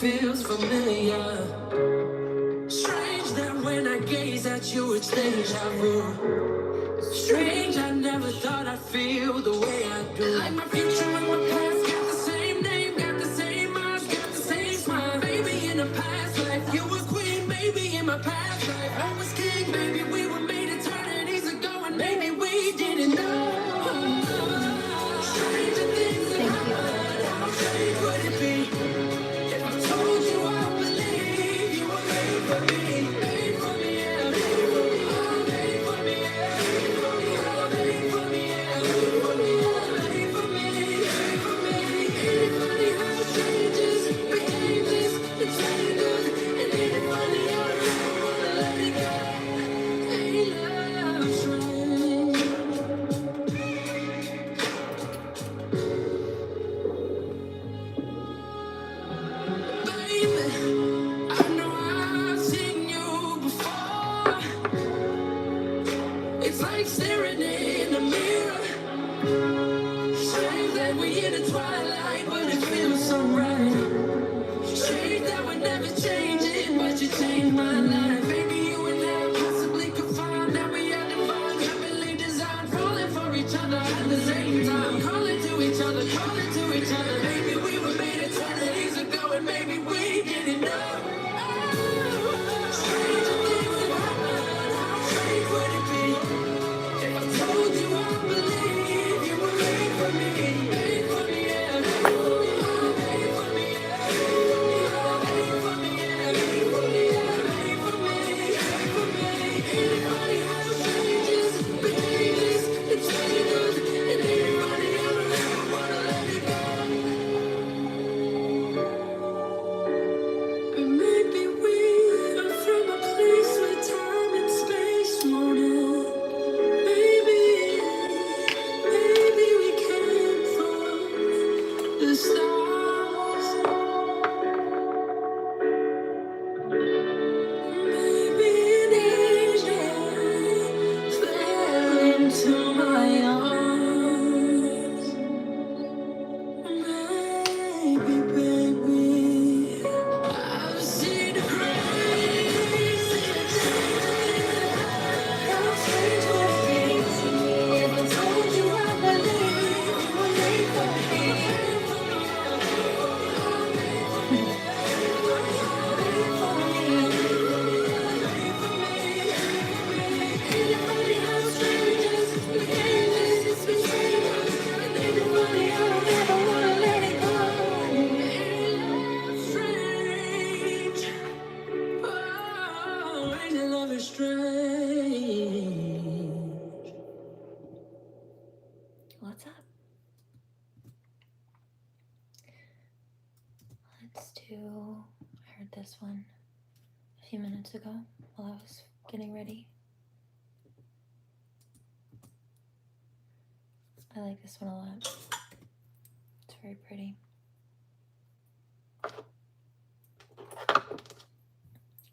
feels familiar. Strange that when I gaze at you, it's deja vu. Strange, I never thought I'd feel the way I do. Like my future and my past got the same name, got the same eyes, got the same smile. Baby, in a past life, you were queen. Maybe in my past life, I was king. Maybe we were made eternities ago, and maybe we didn't know. Stranger things that happened. How strange would it be if I told you I believe you were made for me? Made for me, yeah. Made for me, oh, made for me, yeah. Made for me, oh, made for me, yeah. Made for me, oh, made for me, made for me. Ain't it funny how strangers behave this? It's very good, and ain't it funny how I never wanna let it go? Ain't love strange? Baby, I know I've seen you before. It's like staring in a mirror. Strange that we in the twilight, but it feels so right. Strange that we're never changing, but you changed my life. Maybe you and I possibly could find that we are divine, heavenly designed, falling for each other at the same time, calling to each other, calling to each other. Maybe we were made eternities ago, and maybe we didn't know. Stranger things have happened. How strange would it be if I told you I believe you were made for me? Made for me, yeah. Made for me, oh, made for me, yeah. Made for me, oh, made for me, yeah. Made for me, yeah. Made for me, made for me. Ain't it funny how strangers behave this? It's very good, and ain't it funny how I never wanna let it go? Maybe we are from a place where time and space won't end. Maybe we came from the stars. Maybe an angel fell into my arms. Maybe, baby, I've seen crazy how strange would it be if I told you I believe you were made for me. Ain't it funny how strangers behave this? It's between us, and ain't it funny how I never wanna let it go? Ain't love strange? Oh, ain't love strange? What's up? Let's do, I heard this one a few minutes ago while I was getting ready. I like this one a lot. It's very pretty.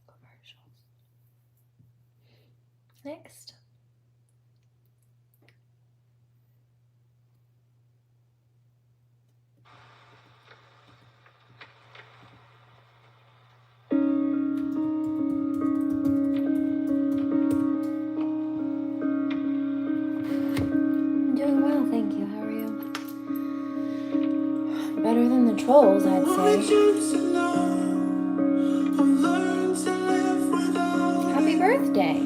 Commercials. Next. I'm doing well, thank you. How are you? Better than the trolls, I'd say. Happy birthday.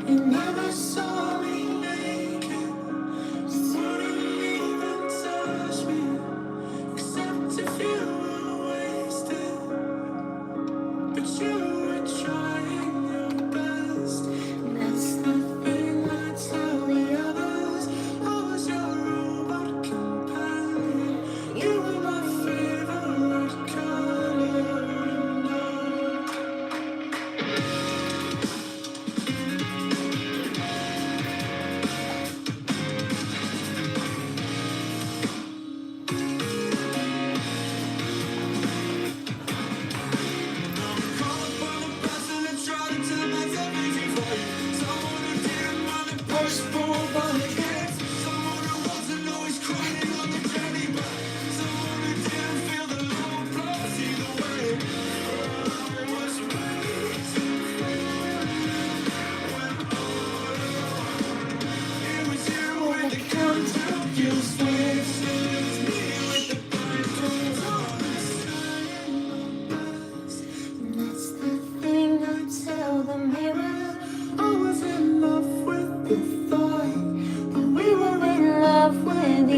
Never saw me naked, wouldn't even touch me.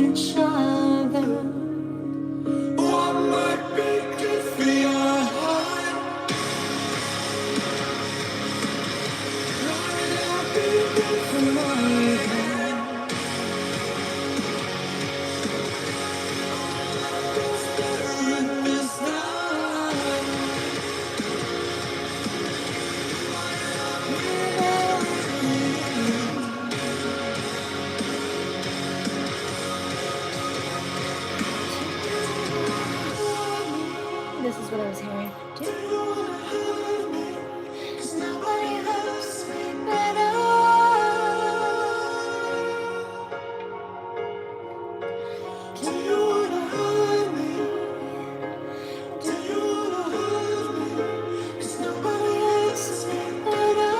each other. What might be good for your heart might not be good for mine. This is what I was hearing. Do you wanna hurt me? 'Cause nobody hurts me better. Do you wanna hurt me? Do you wanna hurt me? 'Cause nobody hurts me better.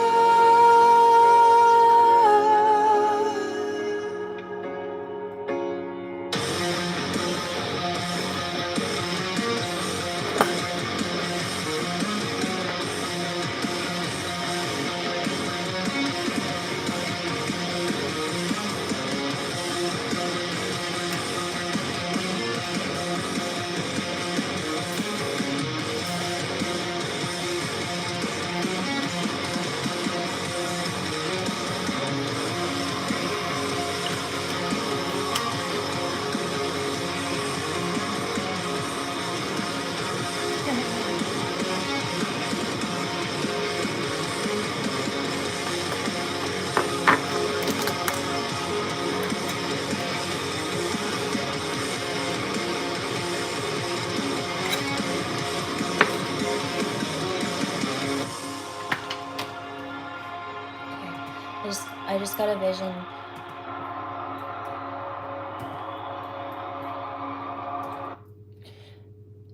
I just got a vision.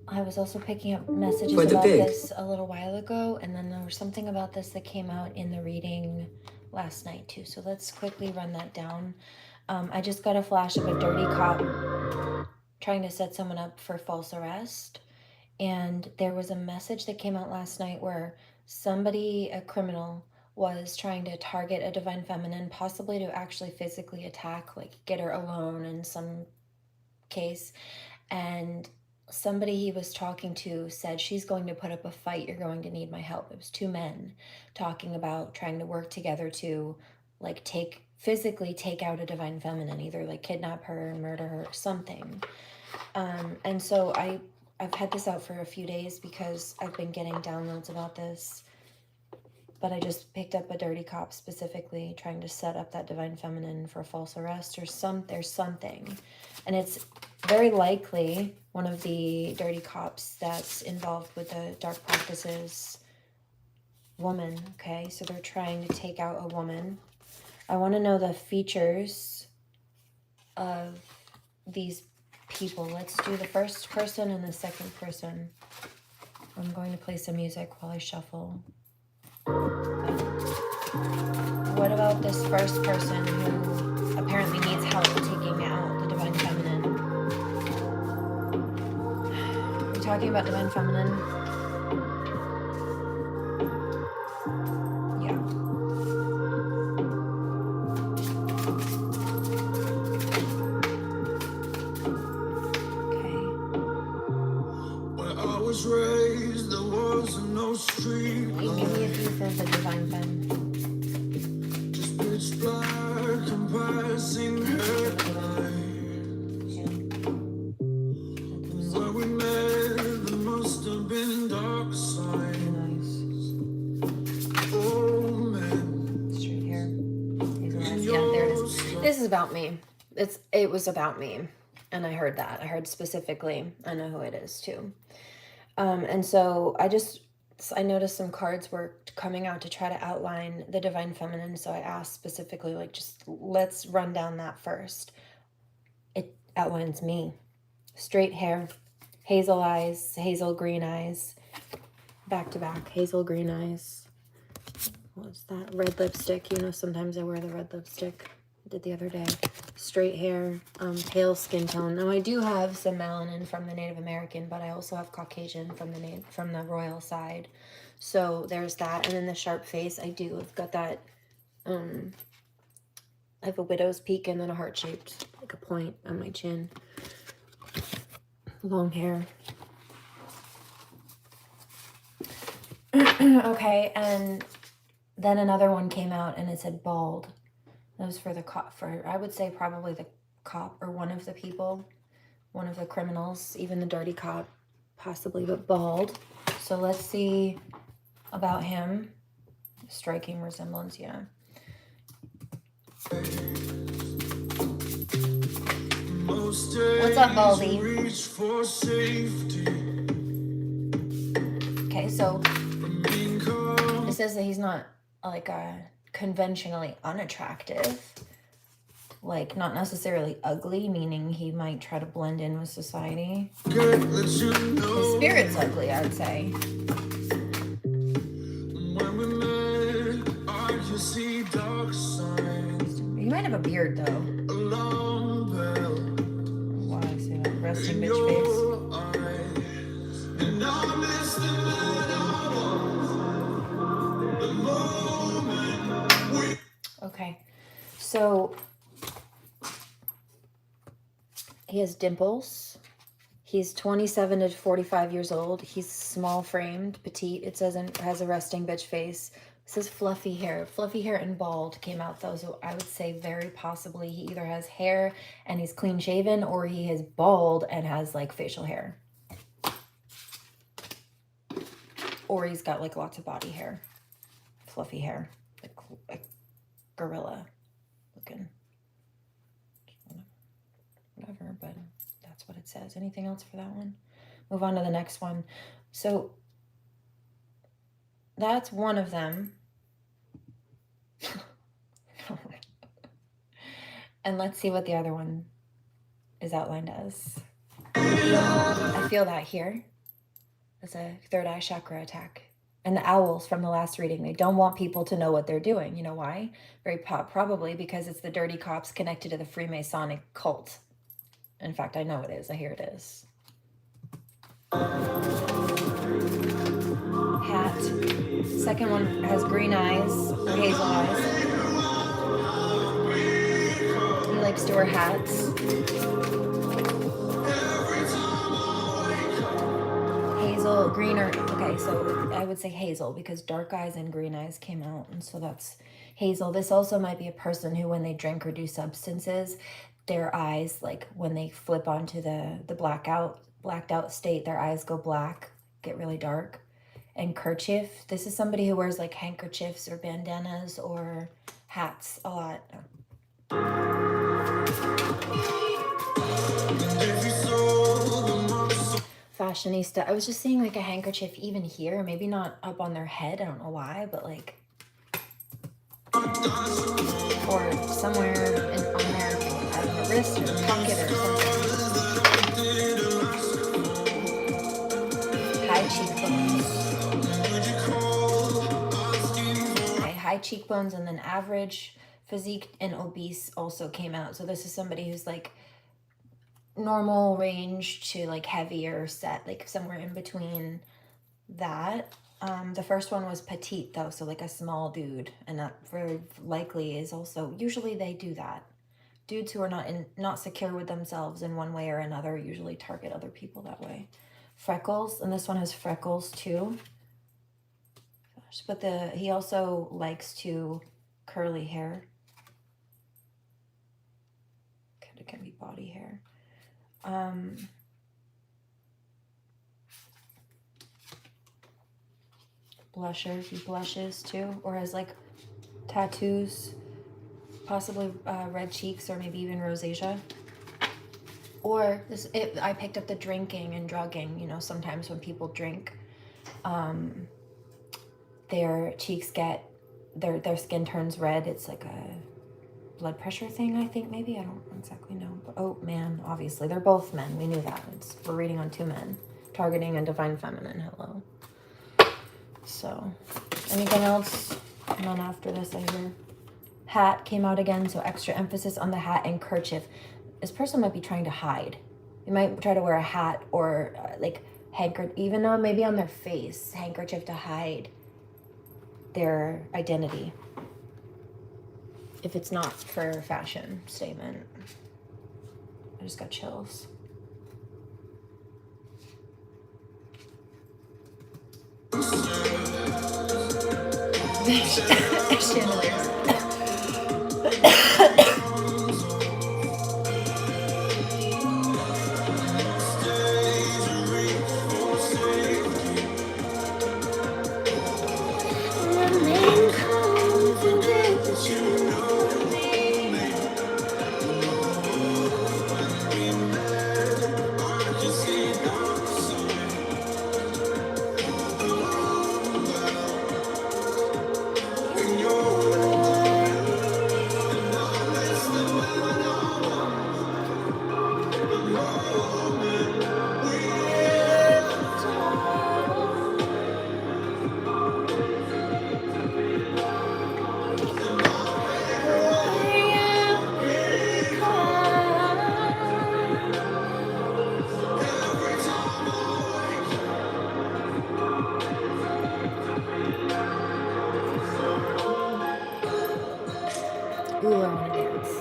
I was also picking up messages about this a little while ago, and then there was something about this that came out in the reading last night too. So let's quickly run that down. I just got a flash of a dirty cop trying to set someone up for false arrest. And there was a message that came out last night where somebody, a criminal, was trying to target a divine feminine, possibly to actually physically attack, like get her alone in some case. And somebody he was talking to said, she's going to put up a fight, you're going to need my help. It was two men talking about trying to work together to like physically take out a divine feminine, either like kidnap her, murder her, something. And so I've had this out for a few days because I've been getting downloads about this, but I just picked up a dirty cop specifically trying to set up that divine feminine for a false arrest or there's something. And it's very likely one of the dirty cops that's involved with the dark practices woman. Okay, so they're trying to take out a woman. I want to know the features of these people. Let's do the first person and the second person. I'm going to play some music while I shuffle. What about this first person who apparently needs help taking out the divine feminine? We're talking about divine feminine. Yeah. Raised, there was no street light. Give me a few for the divine femme. Just pitch black and passing headlights. Where we met, there must have been dark signs. Oh man. Straight hair. Yeah, there it is. This is about me. It was about me. And I heard that. I heard specifically. I know who it is too. And so I noticed some cards were coming out to try to outline the divine feminine. So I asked specifically, like, just let's run down that first. It outlines me. Straight hair, hazel eyes, hazel green eyes, back to back, hazel green eyes. What's that? Red lipstick. You know, sometimes I wear the red lipstick. I did the other day. Straight hair, pale skin tone. Now I do have some melanin from the Native American, but I also have Caucasian from the royal side. So there's that, and then the sharp face. I've got that I have a widow's peak and then a heart-shaped, like a point on my chin. Long hair. Okay, and then another one came out and it said bald. That was for the cop, for I would say probably the cop or one of the people, one of the criminals, even the dirty cop, possibly, but bald. So let's see about him. Striking resemblance, yeah. What's up, Baldy? Okay, so it says that he's not like conventionally unattractive, like not necessarily ugly, meaning he might try to blend in with society. His spirit's ugly, I'd say. He might have a beard though. Why I say that? Resting bitch face. Okay, so he has dimples. He's 27 to 45 years old. He's small framed, petite. It says, and has a resting bitch face. It says fluffy hair. Fluffy hair and bald came out though, so I would say very possibly he either has hair and he's clean shaven, or he is bald and has like facial hair. Or he's got like lots of body hair. Fluffy hair. Like gorilla looking. Whatever, but that's what it says. Anything else for that one? Move on to the next one. So that's one of them. And let's see what the other one is outlined as. I feel that here. It's a third eye chakra attack. And the owls from the last reading, they don't want people to know what they're doing. You know why? Very probably because it's the dirty cops connected to the Freemasonic cult. In fact, I know it is. I hear it is. Hat. Second one has green eyes or hazel eyes. He likes to wear hats. Hazel, green, or okay, so I would say hazel because dark eyes and green eyes came out, and so that's hazel. This also might be a person who, when they drink or do substances, their eyes, like when they flip onto the blacked out state, their eyes go black, get really dark. And kerchief, this is somebody who wears like handkerchiefs or bandanas or hats a lot. Fashionista. I was just seeing like a handkerchief even here, maybe not up on their head, I don't know why, but like, or somewhere on their, I don't know, wrist or pocket or something. High cheekbones. Okay, high cheekbones, and then average physique and obese also came out. So this is somebody who's like normal range to like heavier set, like somewhere in between that. The first one was petite though, so like a small dude, and that very likely is also, usually they do that. Dudes who are not secure with themselves in one way or another usually target other people that way. Freckles, and this one has freckles too. But he also likes to curly hair. It can be body hair. Blusher, he blushes too, or has like tattoos, possibly red cheeks, or maybe even rosacea. Or this, I picked up the drinking and drugging. You know, sometimes when people drink, their cheeks get, their skin turns red. It's like a blood pressure thing, I think, maybe. I don't exactly know. But, oh man, obviously they're both men. We knew that. We're reading on two men. Targeting and divine feminine. Hello. So, anything else? And then after this, I hear hat came out again. So extra emphasis on the hat and kerchief. This person might be trying to hide. They might try to wear a hat or like handkerchief, even though maybe on their face, handkerchief to hide their identity. if it's not for a fashion statement. I just got chills. Chandeliers. Ooh, I want to dance.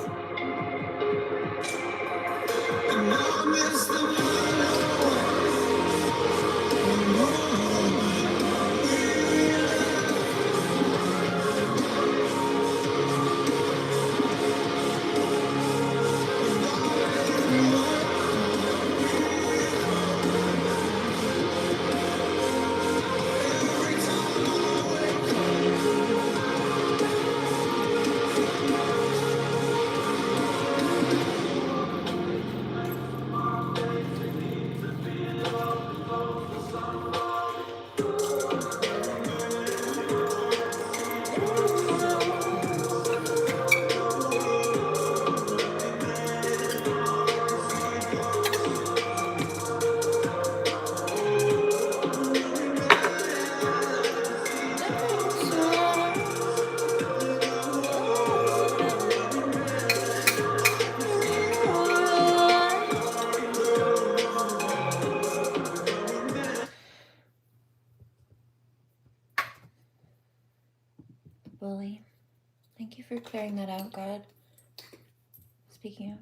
Bully. Thank you for clearing that out, God. Speaking of.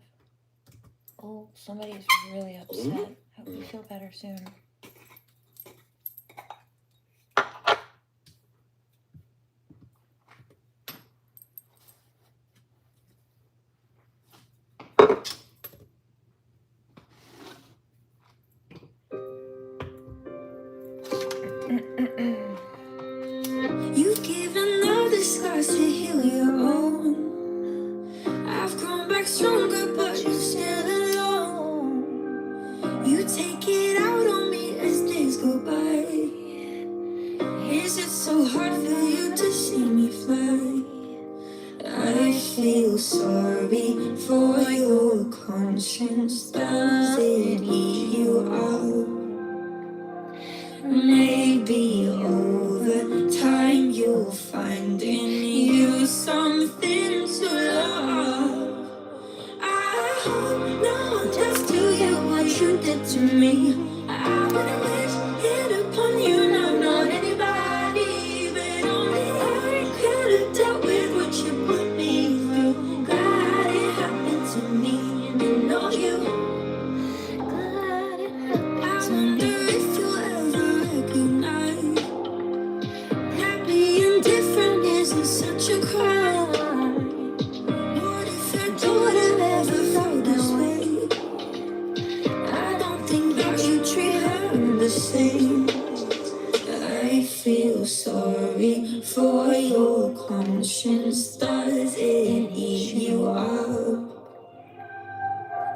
Oh, somebody is really upset. I hope you feel better soon. You've given all the scars to heal your own. I've grown back stronger, but you're still alone. You take it out on me as days go by. Is it so hard for you to see me fly? I feel sorry for your conscience. Does it eat you up? Maybe over time you'll find in you something to love. I hope no one does to you what you did to me. I wouldn't wish it upon you, no, not anybody, but only I could have dealt with what you put me through. Glad it happened to me, and I know you. Glad it happened to me. If you'll ever recognize that being different isn't such a crime. What if your daughter ever felt this way? I don't think that you treat her the same. I feel sorry for your conscience. Does it eat you up?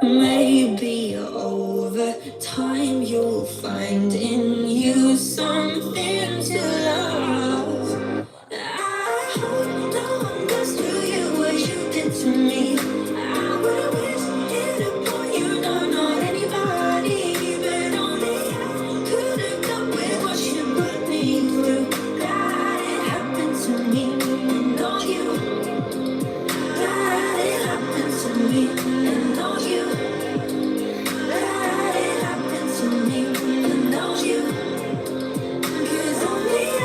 Maybe over time you'll find in you something to love. I hope no one does to you what you did to me. I wouldn't wish it upon you, no, not anybody, but only I could have dealt with what you put me through. Glad it happened to me, and know you. Glad it happened to me, and know you. Glad it happened to me, and know you. 'Cause only I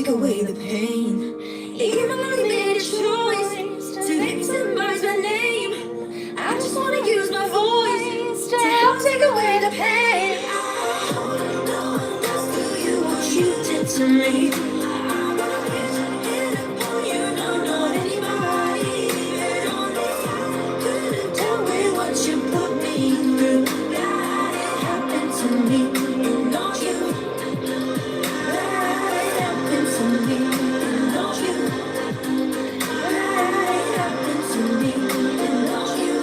take away the pain. Even though you made a choice to victimize my name, I just wanna use my voice to help take away the pain. I wanna know what you did to me. I wanna get upon you, no, not anybody. Only I could have dealt with what you put me through. God, it happened to me, and not you. God, it happened to me, and not you. God, it happened to me, and not you.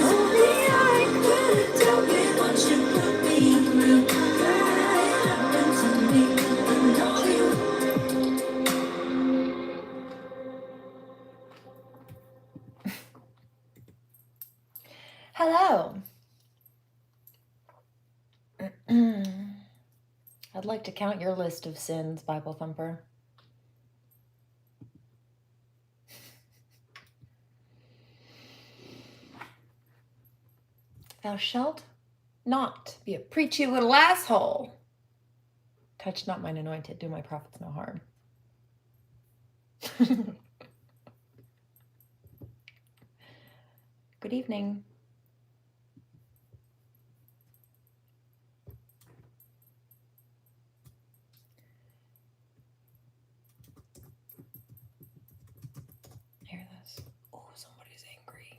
Only I could have dealt with what you put me through. God, it happened to me, and not you. Hello. I'd like to count your list of sins, Bible Thumper. Thou shalt not be a preachy little asshole. Touch not mine anointed, do my prophets no harm. Good evening. Hear this. Oh, somebody's angry.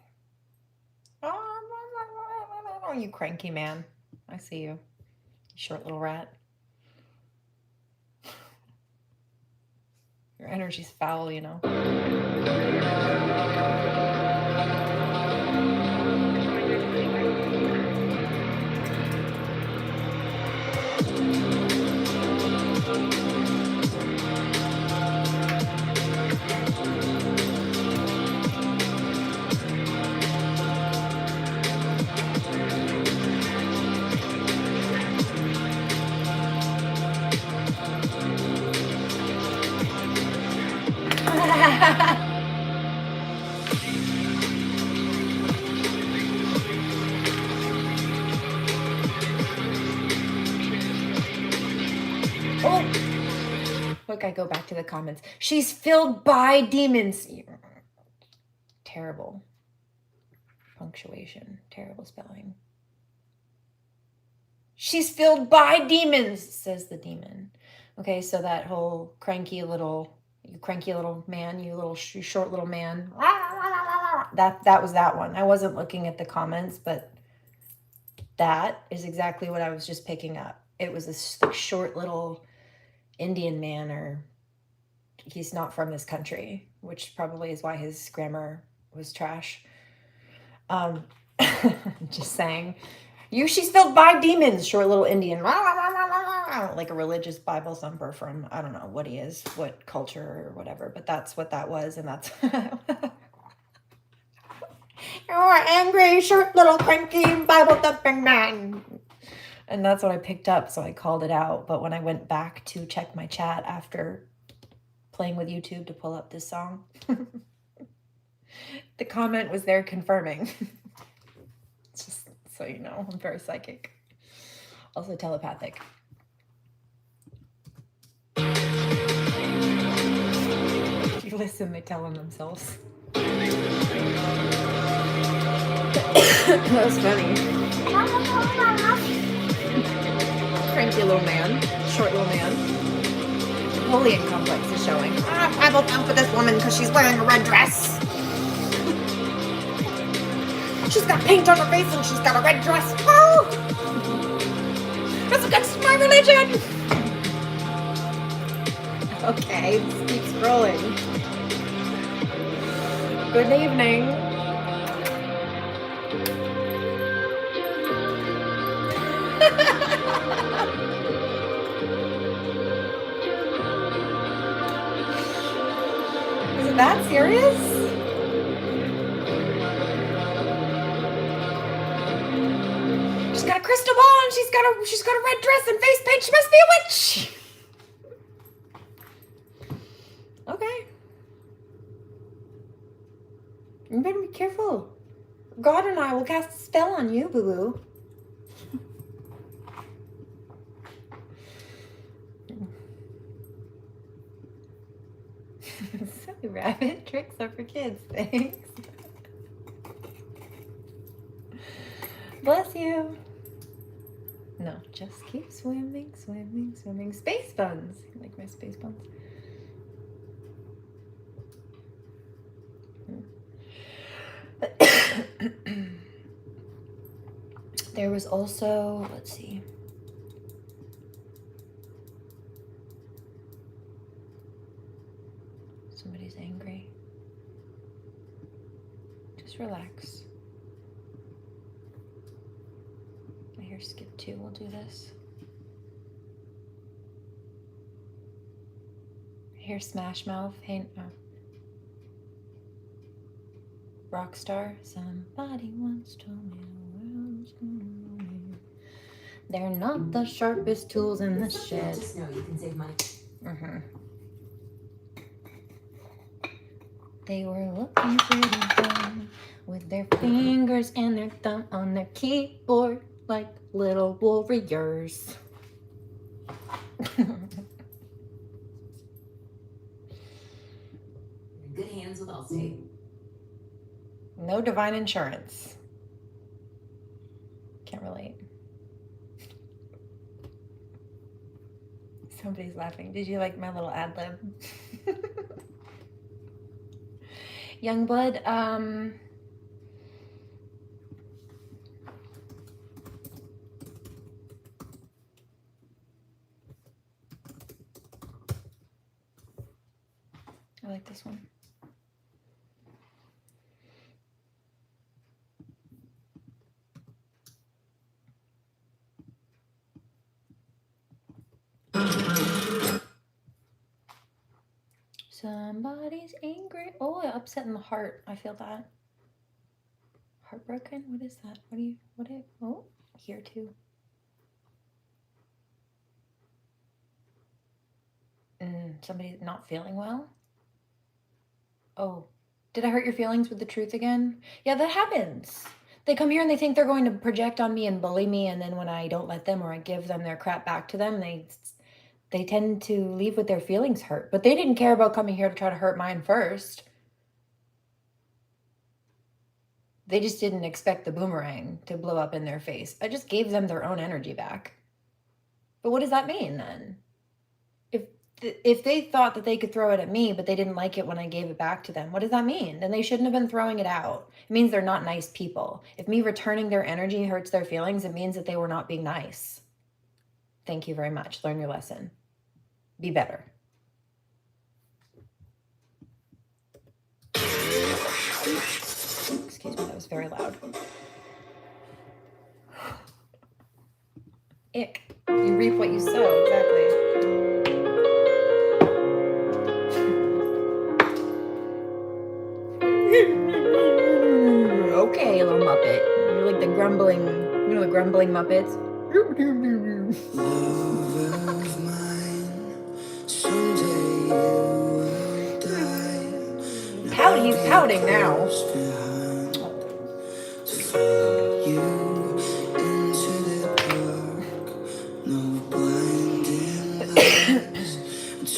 Oh, you cranky man. I see you. You short little rat. Your energy's foul, you know. Oh, look, I go back to the comments. She's filled by demons. Terrible punctuation, terrible spelling. She's filled by demons, says the demon. Okay, so that whole cranky little man, you short little man. That was that one. I wasn't looking at the comments, but that is exactly what I was just picking up. It was this short little Indian man, or he's not from this country, which probably is why his grammar was trash. Just saying. She's filled by demons, short little Indian. Like a religious Bible thumper from, I don't know what he is, what culture or whatever, but that's what that was, and that's... You're angry, short little cranky Bible thumping man. And that's what I picked up, so I called it out. But when I went back to check my chat after playing with YouTube to pull up this song, the comment was there confirming. Just so you know, I'm very psychic. Also telepathic. If you listen, they tell them themselves. That was funny. Cranky little man, short little man. Napoleon complex is showing. I will thump for this woman because she's wearing a red dress. She's got paint on her face and she's got a red dress. Oh! That's against my religion! Okay, let's keep scrolling. Good evening. Is it that serious? She's got a crystal ball and she's got a red dress and face paint. She must be a witch. Okay. You better be careful. God and I will cast a spell on you, boo-boo. Rabbit tricks are for kids. Thanks. Bless you. No, just keep swimming, swimming, swimming. Space buns. I like my space buns. There was also, let's see. Somebody's angry. Just relax. I hear skip 2. We'll do this. I hear Smash Mouth. Hey, oh. Rockstar. Somebody once told me the world's gonna roll me. They're not the sharpest tools in the shed. Just know you can save money. They were looking pretty dumb with their fingers and their thumb on their keyboard like little warriors. In good hands with Allstate. No divine insurance. Can't relate. Somebody's laughing. Did you like my little ad lib? Youngblood, I like this one. Somebody's angry. Oh, upset in the heart. I feel that. Heartbroken? What is that? Oh, here too. Somebody's not feeling well. Oh, did I hurt your feelings with the truth again? Yeah, that happens. They come here and they think they're going to project on me and bully me, and then when I don't let them or I give them their crap back to them, they tend to leave with their feelings hurt. But they didn't care about coming here to try to hurt mine first. They just didn't expect the boomerang to blow up in their face. I just gave them their own energy back. But what does that mean then? If they thought that they could throw it at me, but they didn't like it when I gave it back to them, what does that mean? Then they shouldn't have been throwing it out. It means they're not nice people. If me returning their energy hurts their feelings, it means that they were not being nice. Thank you very much. Learn your lesson. Be better. Excuse me, that was very loud. Ick. You reap what you sow, exactly. Okay, little Muppet. You're like the grumbling, the grumbling Muppets. Love of mine, someday you will die. He's pouting now. Behind, to follow you into the dark. No blinding lights,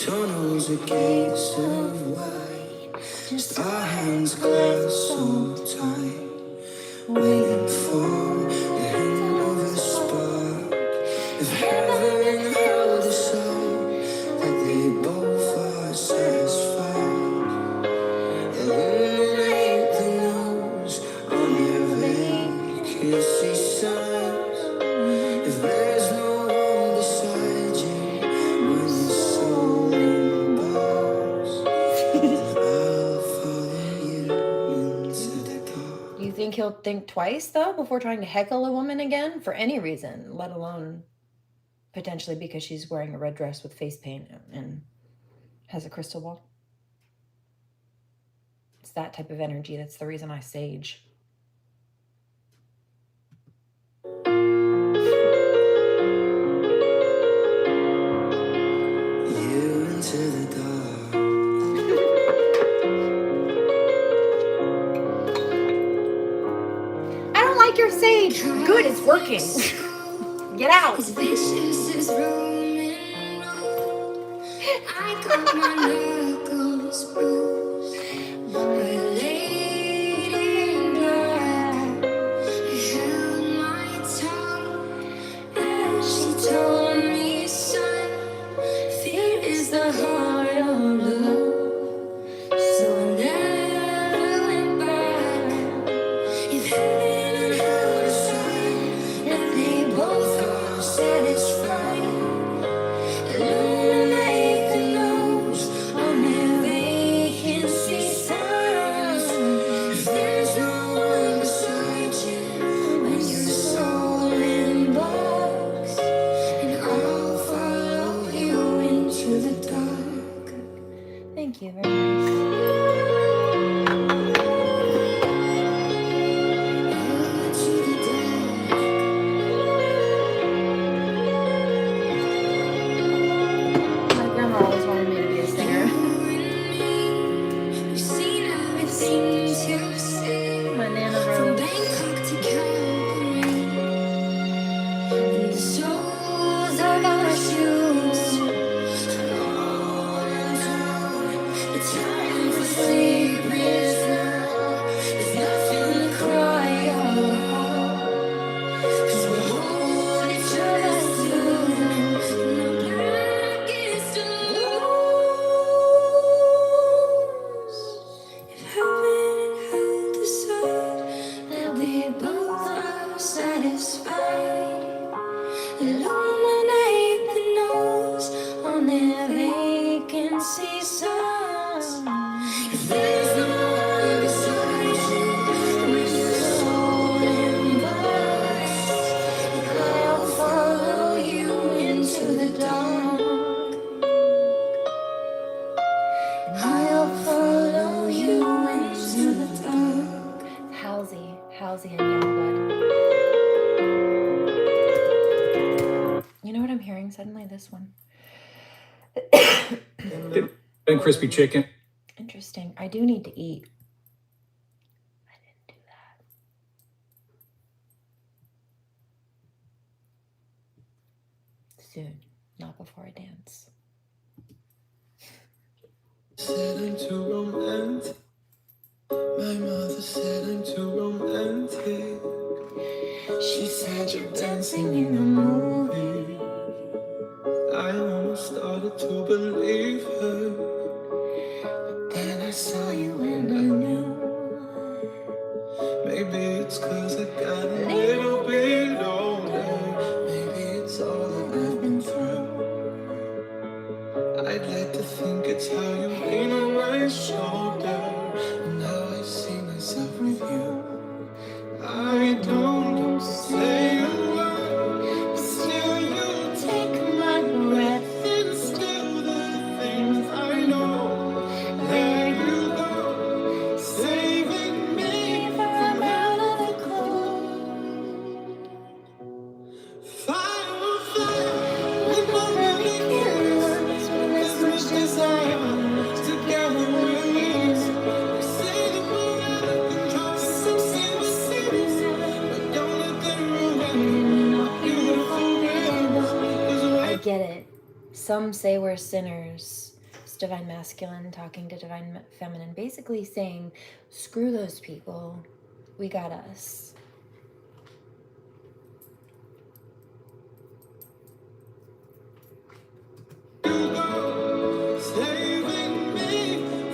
tunnels or gates of white. Just our hands clasped so tight, waiting for the hint of a spark. If heaven and hell decide that they both are satisfied, illuminate the nose on their vacancy signs. If there's no one beside you when your soul embarks, then I'll follow you into the dark. You think he'll think twice, though, before trying to heckle a woman again? For any reason, let alone potentially because she's wearing a red dress with face paint and has a crystal ball. It's that type of energy. That's the reason I sage. You into the dark. I don't like your sage. Good, it's working. Get out. Vicious is roaming road. I got my knuckles bruised. If there's no one beside you when your soul embarks, I'll follow you into the dark. I'll follow you into the dark. Halsey and Youngblood. You know what I'm hearing suddenly? This one. And crispy chicken. Interesting. I do need to eat. I didn't do that. Soon. Not before I dance. Said I'm too romantic. My mother said I'm too romantic. She said you're dancing in a movie. I almost started to believe her. Then I saw you and I knew. Maybe it's 'cause I got a little bit older. Maybe it's all that I've been through. I'd like to think it's how you lean on my shoulder, and how I see myself with you. I don't say a word, but still you take my breath, and still the things I know. There you go, saving me from out of the cold. Fire, fire, with no remedy killers, with this much desire. Together we'll win. They say that we're out of control, some say we're sinners, but don't let them ruin our beautiful rhythm. 'Cause I get it. Some say we're sinners. It's divine masculine talking to divine feminine, basically saying, screw those people. We got us. you go, saving me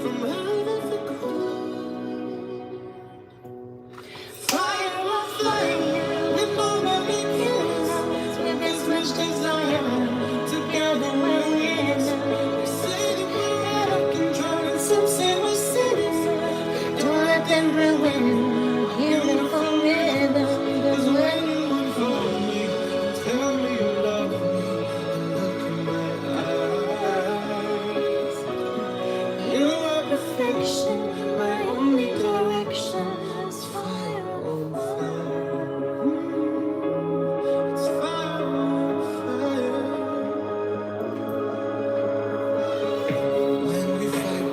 from out of the cold. Fire on fire, with no remedy killers, with this much desire. Together we'll win. They say that we're out of control, and some say we're sinners. Don't let them ruin our beautiful rhythm. 'Cause when you unfold me, tell me you love me, and look in my eyes. You are perfection, my only direction is fire on fire. It's fire on fire. When we fight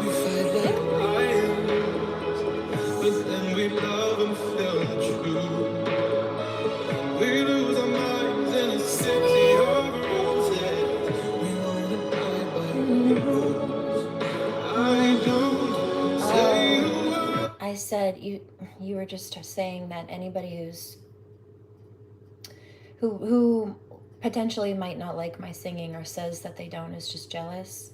like lions, but then we love and feel true. We lose our minds in a city of roses. We wanna die by the rules. I don't say a word. I said you were just saying that anybody who potentially might not like my singing or says that they don't is just jealous.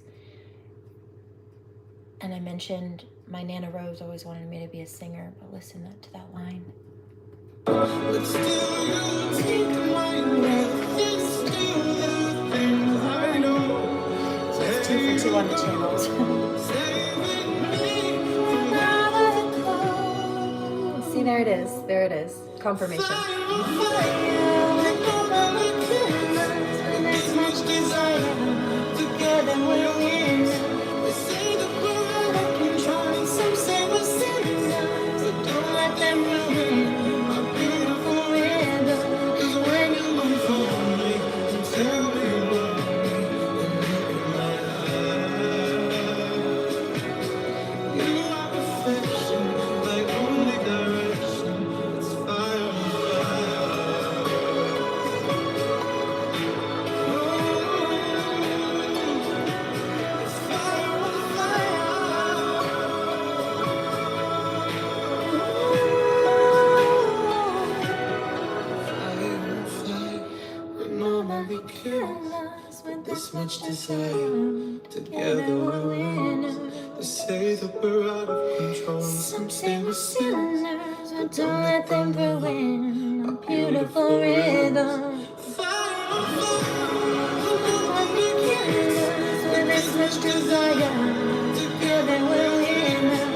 And I mentioned my Nana Rose always wanted me to be a singer, but listen to that line. But still you take my breath, and still the things I know. So it's 2 for 2 on the channels. Saving me from out of the cold. See, there it is. There it is. Confirmation. Fire, with no remedy killers, with this much desire. Together we'll win. They say that we're out of control, and some say we're sinners, but don't let them ruin our beautiful rhythm. 'Cause when you unfold me, you tell me you love me, and look in my eyes. You are perfection, my only direction. It's fire on fire. It's fire on fire. Fire on fire, with no remedy killers, with this much desire. Together we'll win. They say that we're out of control, and some say we're sinners, but don't let them ruin our beautiful rhythm. Fire on fire, with no remedy killers, with this much desire. Together we'll win.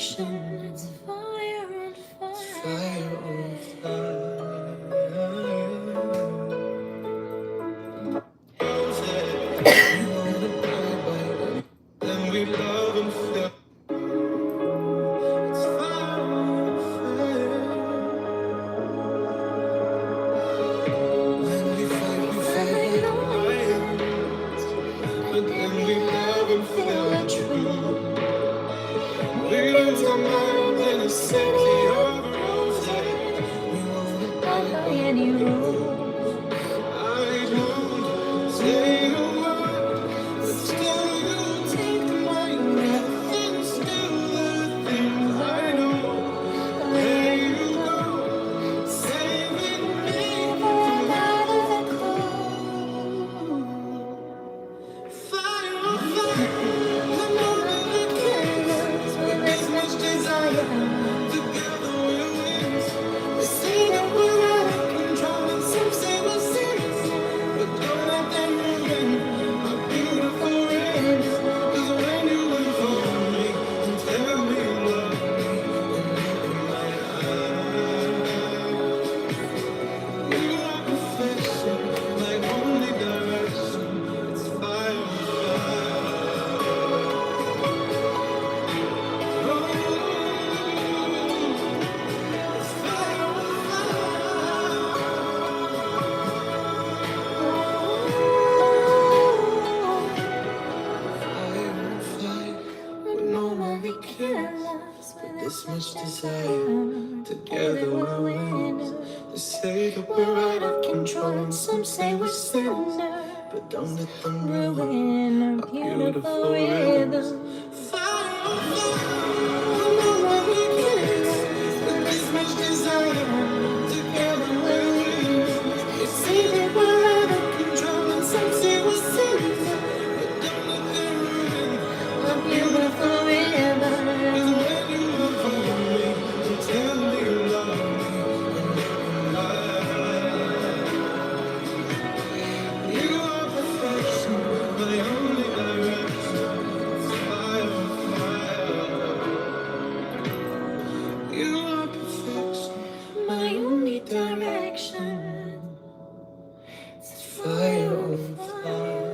direction. It's fire on fire. Fire on fire. Then we love and feel. It's fire on fire. When we fight like lions. But then we love and feel true. We lose our minds in a city of roses. We won't abide by any rules. I don't say a word, but still you take my breath and still the things I know. There you go, saving me from out of the cold. Fire on fire, the moment we kiss, with this much desire, together we'll win. They say that we're out of control and some say we're sinners, but don't let them ruin our beautiful rhythms. 'Cause when you inform me and tell me you love me and open my eyes, you are perfection, my only direction. It's fire on fire. Oh, it's fire on fire. Would normally kill us with this much desire. Together we're winners. They say that we're out of control and some say we're sinners, but don't let them ruin our beautiful rhythms. Fire on fire. Would normally kill us with this much desire. Together we're winners. They say that we're out of control and some say we're sinners, but don't let them ruin our beautiful rhythms. 'Cause when you look for me and tell me you love me and open my eyes, you are perfection, my only direction. It's fire on fire. You are perfection, my only direction. It's fire on fire.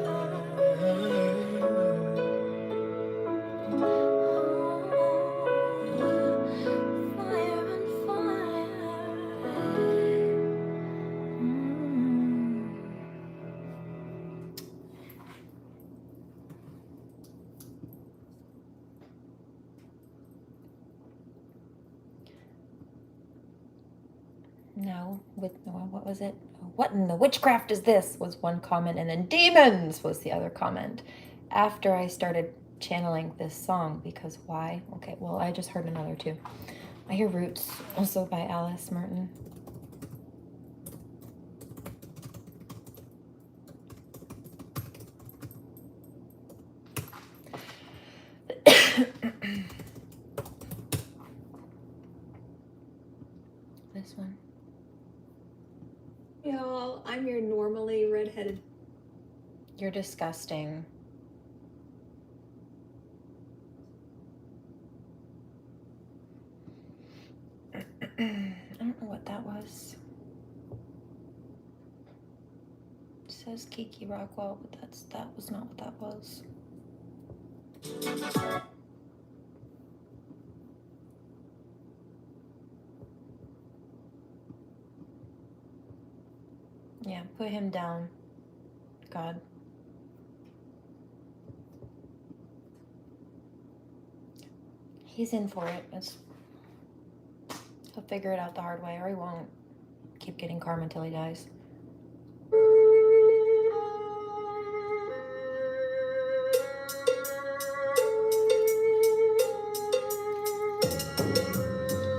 Fire on fire. No, what was it? What in the witchcraft is this? Was one comment, and then demons was the other comment. After I started channeling this song, because why? Okay, well, I just heard another too. I hear Roots, also by Alice Merton. This one. Y'all, I'm your normally redheaded. You're disgusting. I don't know what that was. It says Kiki Rockwell, but that was not what that was. Yeah, put him down. God. He's in for it. He'll figure it out the hard way, or he won't. Keep getting karma until he dies.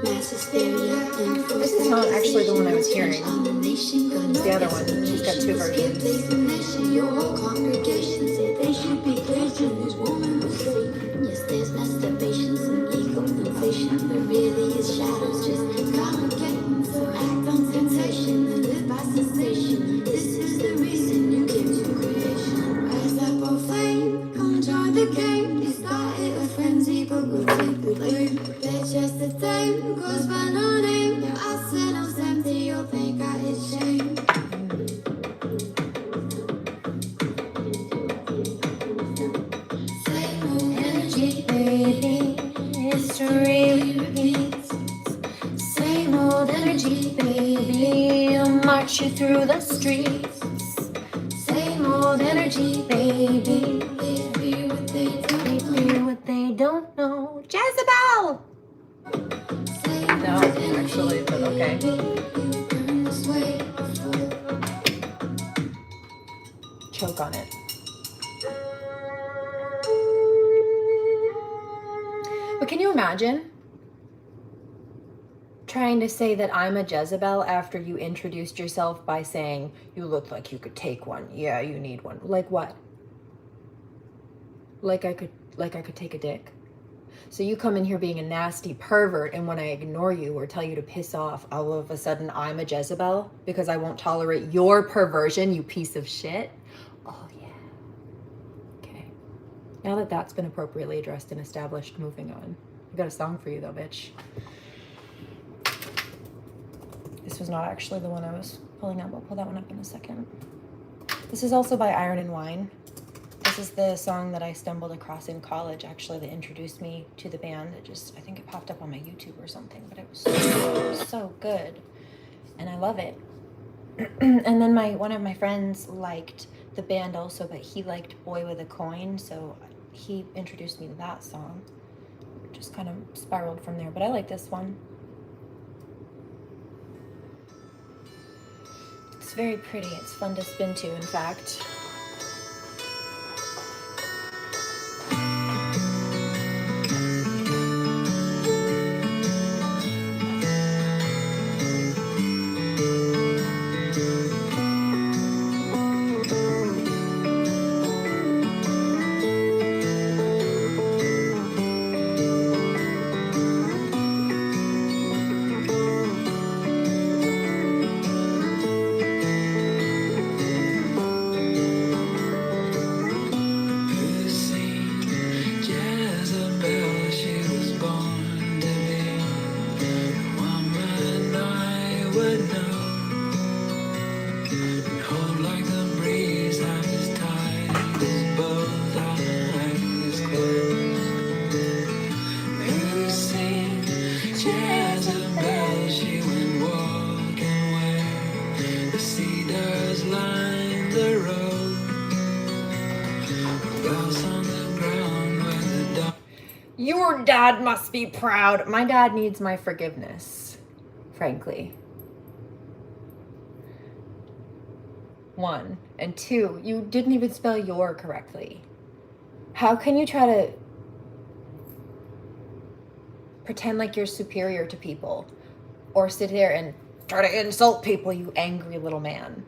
This is not actually the one I was hearing. It's the other one. She's got two versions. Your congregation say they should be Christian. This woman was free. Yes, there's masturbation, some ego inflation, but really it's shadows just congregating. So act on sensation and live by sensation. This is the reason you came to creation. Rise up, oh flame, come join the game. You started a frenzy, but we'll take the blame. It's just the time goes by no name. Your arsenal's empty, you'll think I is shame. Same old energy, baby. History repeats. Same old energy, baby. I'll march you through the streets. Same old energy, baby. They fear what they don't know. They fear what they don't know. Jezebel! No, actually, but okay. Choke on it. But can you imagine trying to say that I'm a Jezebel after you introduced yourself by saying you look like you could take one? Yeah, you need one. Like what? Like I could take a dick? So you come in here being a nasty pervert, and when I ignore you or tell you to piss off, all of a sudden I'm a Jezebel because I won't tolerate your perversion, you piece of shit? Oh, yeah. Okay. Now that that's been appropriately addressed and established, moving on. I got a song for you, though, bitch. This was not actually the one I was pulling up. I'll pull that one up in a second. This is also by Iron and Wine. This is the song that I stumbled across in college, actually, that introduced me to the band. I think it popped up on my YouTube or something, but it was so good, and I love it. And then one of my friends liked the band also, but he liked Boy with a Coin, so he introduced me to that song. Just kind of spiraled from there, but I like this one. It's very pretty. It's fun to spin to, in fact. Your dad must be proud. My dad needs my forgiveness, frankly. 1. And 2, you didn't even spell your correctly. How can you try to pretend like you're superior to people or sit there and try to insult people, you angry little man,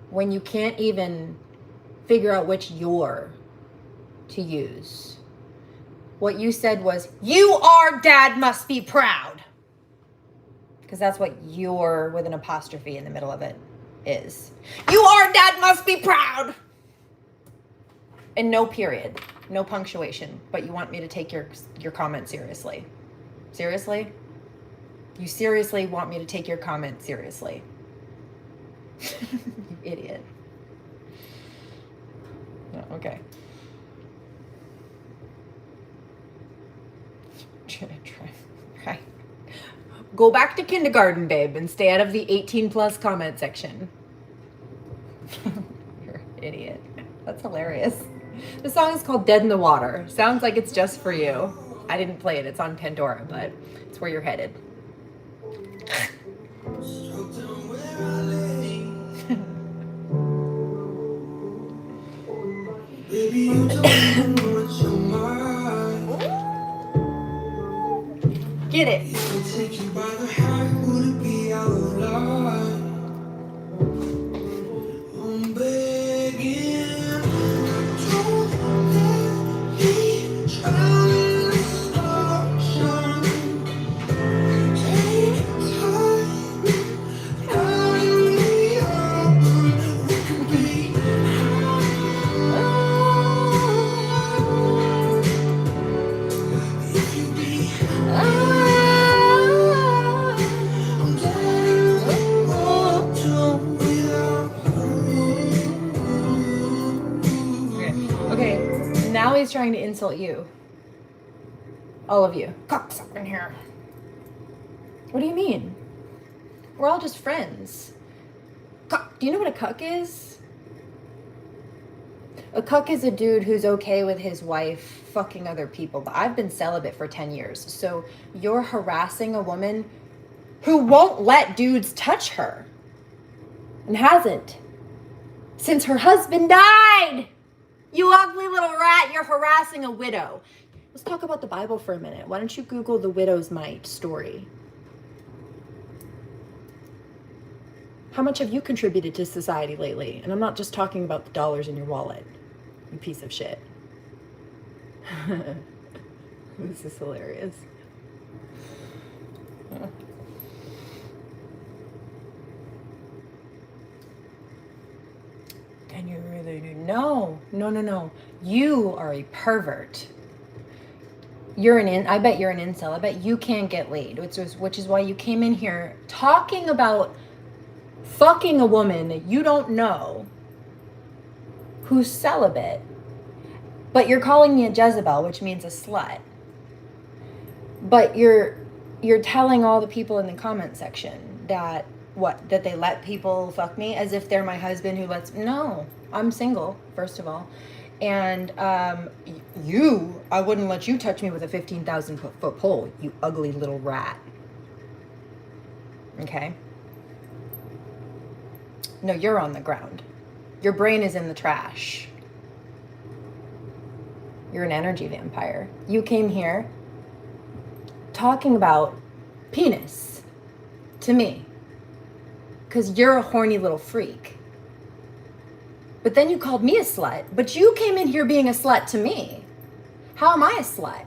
when you can't even figure out which your to use? What you said was, you are dad must be proud. Because that's what your with an apostrophe in the middle of it is. You are dad must be proud. And no period, no punctuation, but you want me to take your comment seriously. Seriously? You seriously want me to take your comment seriously? You idiot. No, okay. Right. Go back to kindergarten, babe, and stay out of the 18+ comment section. You're an idiot. That's hilarious. The song is called Dead in the Water. Sounds like it's just for you. I didn't play it. It's on Pandora, but it's where you're headed. Baby, you don't know what's on my Get it. If I take you by the hand, would it be out of line? I'm begging, don't let me drown in this ocean. Take time, out in the open, we can be trying to insult you. All of you. Cucks up in here. What do you mean? We're all just friends. Cuck. Do you know what a cuck is? A cuck is a dude who's okay with his wife fucking other people. But I've been celibate for 10 years. So you're harassing a woman who won't let dudes touch her. And hasn't. Since her husband died. You ugly little rat, you're harassing a widow. Let's talk about the Bible for a minute. Why don't you Google the widow's mite story? How much have you contributed to society lately? And I'm not just talking about the dollars in your wallet, you piece of shit. This is hilarious. And you really do. No. You are a pervert. I bet you're an incel. I bet you can't get laid, which is why you came in here talking about fucking a woman you don't know who's celibate, but you're calling me a Jezebel, which means a slut. But you're telling all the people in the comment section that they let people fuck me as if they're my husband who lets. No, I'm single, first of all. And I wouldn't let you touch me with a 15,000 foot pole, you ugly little rat. Okay? No, you're on the ground. Your brain is in the trash. You're an energy vampire. You came here talking about penis to me because you're a horny little freak. But then you called me a slut, but you came in here being a slut to me. How am I a slut?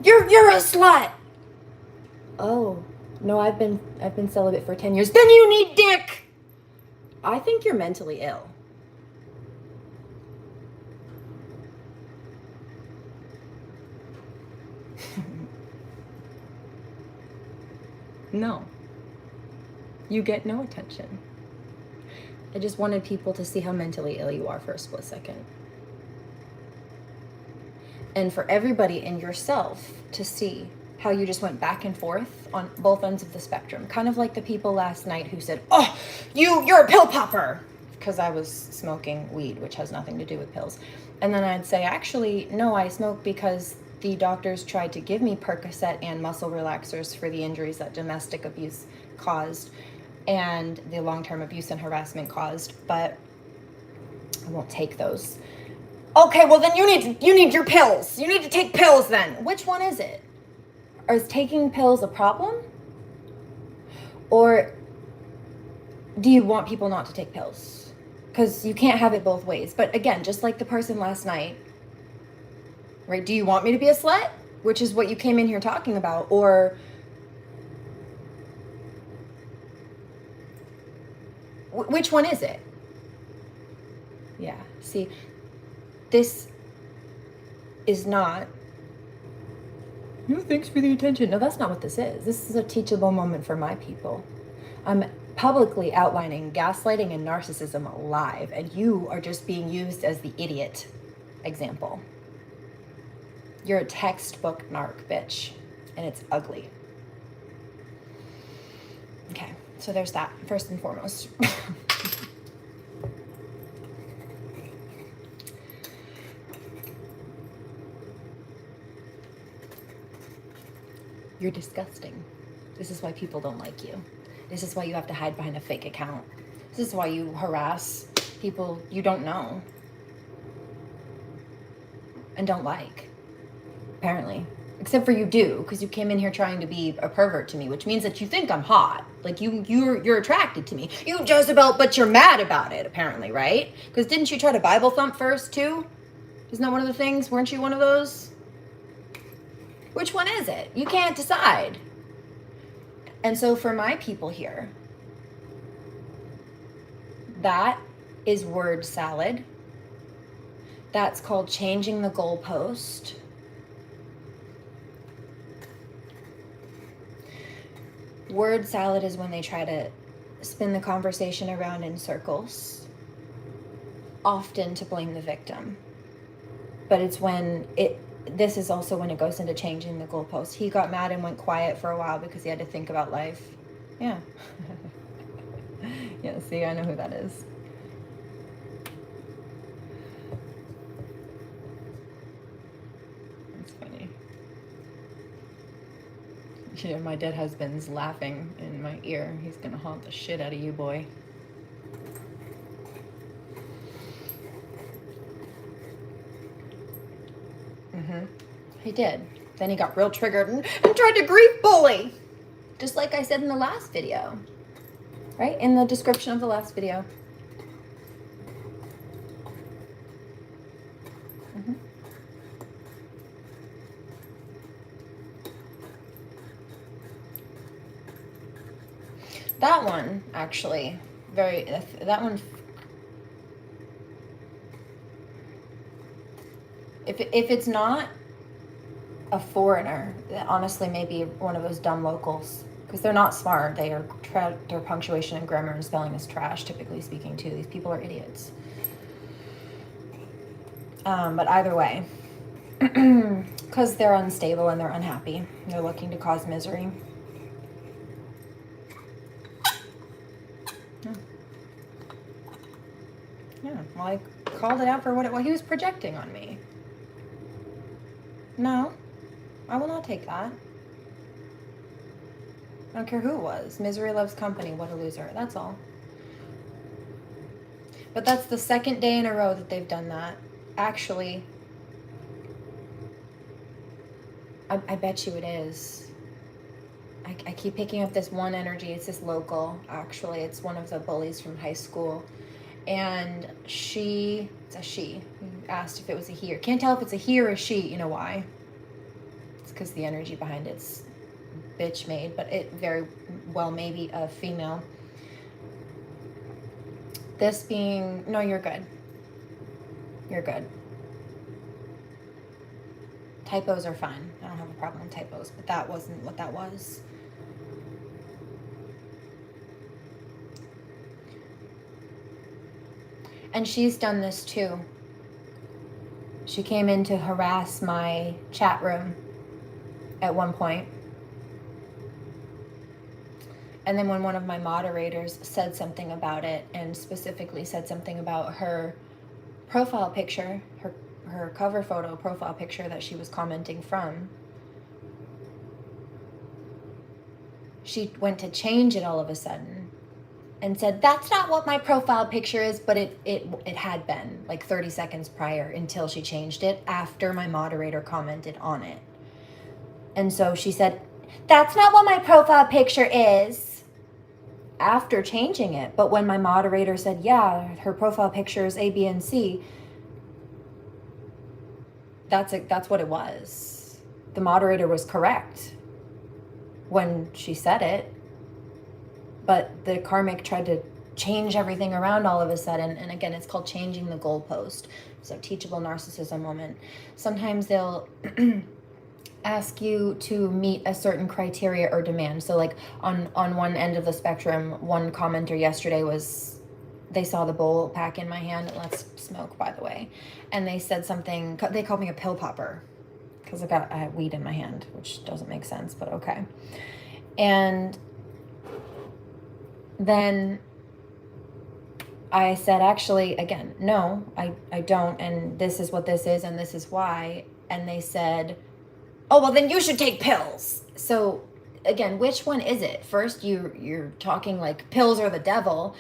You're a slut. Oh, no, I've been celibate for 10 years. Then you need dick. I think you're mentally ill. No. You get no attention. I just wanted people to see how mentally ill you are for a split second. And for everybody and yourself to see how you just went back and forth on both ends of the spectrum. Kind of like the people last night who said, oh, you're a pill popper. Because I was smoking weed, which has nothing to do with pills. And then I'd say, actually, no, I smoke because the doctors tried to give me Percocet and muscle relaxers for the injuries that domestic abuse caused and the long-term abuse and harassment caused, but I won't take those. Okay, well then you need your pills. You need to take pills then. Which one is it? Is taking pills a problem? Or do you want people not to take pills? Because you can't have it both ways. But again, just like the person last night, right? Do you want me to be a slut? Which is what you came in here talking about. Or which one is it? Yeah, see, this is not, no, thanks for the attention. No, that's not what this is. This is a teachable moment for my people. I'm publicly outlining gaslighting and narcissism live, and you are just being used as the idiot example. You're a textbook narc, bitch, and it's ugly. Okay, so there's that, first and foremost. You're disgusting. This is why people don't like you. This is why you have to hide behind a fake account. This is why you harass people you don't know and don't like, apparently. Except for you do, because you came in here trying to be a pervert to me, which means that you think I'm hot. Like you're attracted to me. You Jezebel, but you're mad about it, apparently, right? Because didn't you try to Bible thump first too? Isn't that one of the things? Weren't you one of those? Which one is it? You can't decide. And so for my people here, that is word salad. That's called changing the goalpost. Word salad is when they try to spin the conversation around in circles, often to blame the victim. But it's when this is also when it goes into changing the goalpost. He got mad and went quiet for a while because he had to think about life. Yeah. Yeah, see, I know who that is. That's funny. Yeah, my dead husband's laughing in my ear. He's gonna haunt the shit out of you, boy. He did. Then he got real triggered and tried to grief bully. Just like I said in the last video. Right? In the description of the last video. That one, actually, that one, if it's not a foreigner, honestly, maybe one of those dumb locals, because they're not smart. Their punctuation and grammar and spelling is trash, typically speaking, too. These people are idiots. But either way, because they're unstable and they're unhappy, they're looking to cause misery. Yeah, well, I called it out for what he was projecting on me. No, I will not take that. I don't care who it was. Misery loves company. What a loser. That's all. But that's the second day in a row that they've done that. Actually, I bet you it is. I keep picking up this one energy. It's this local. Actually, it's one of the bullies from high school. And it's a she, asked if it was a he. Can't tell if it's a he or a she. You know why? It's because the energy behind it's bitch made, but it very well may be a female. This being, no, you're good. You're good. Typos are fine. I don't have a problem with typos, but that wasn't what that was. And she's done this too. She came in to harass my chat room at one point. And then when one of my moderators said something about it, and specifically said something about her profile picture, her cover photo profile picture that she was commenting from, she went to change it all of a sudden and said, that's not what my profile picture is, but it had been like 30 seconds prior until she changed it after my moderator commented on it. And so she said, that's not what my profile picture is, after changing it. But when my moderator said, yeah, her profile picture is A, B, and C, that's what it was. The moderator was correct when she said it. But the karmic tried to change everything around all of a sudden. And again, it's called changing the goalpost. So teachable narcissism moment. Sometimes they'll ask you to meet a certain criteria or demand. So like on one end of the spectrum, one commenter yesterday was, they saw the bowl pack in my hand. Let's smoke, by the way. And they said something, they called me a pill popper because I had weed in my hand, which doesn't make sense, but okay. And then I said, actually, again, no, I don't. And this is what this is. And this is why. And they said, oh, well, then you should take pills. So again, which one is it? First, you're talking like pills are the devil.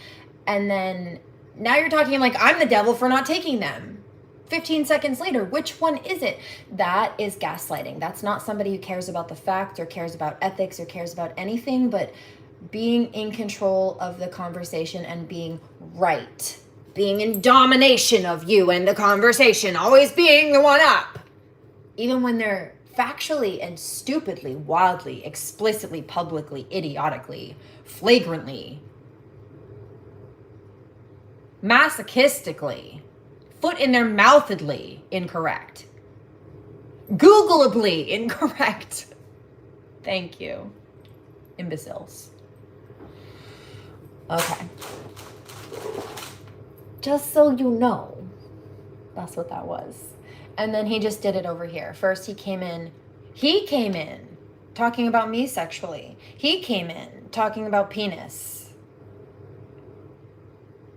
And then now you're talking like I'm the devil for not taking them. 15 seconds later, which one is it? That is gaslighting. That's not somebody who cares about the facts or cares about ethics or cares about anything but being in control of the conversation and being right. Being in domination of you and the conversation. Always being the one up. Even when they're factually and stupidly, wildly, explicitly, publicly, idiotically, flagrantly, masochistically, foot in their mouthedly incorrect. Googleably incorrect. Thank you. Imbeciles. Okay. Just so you know, that's what that was. And then he just did it over here. First he came in talking about me sexually. He came in talking about penis.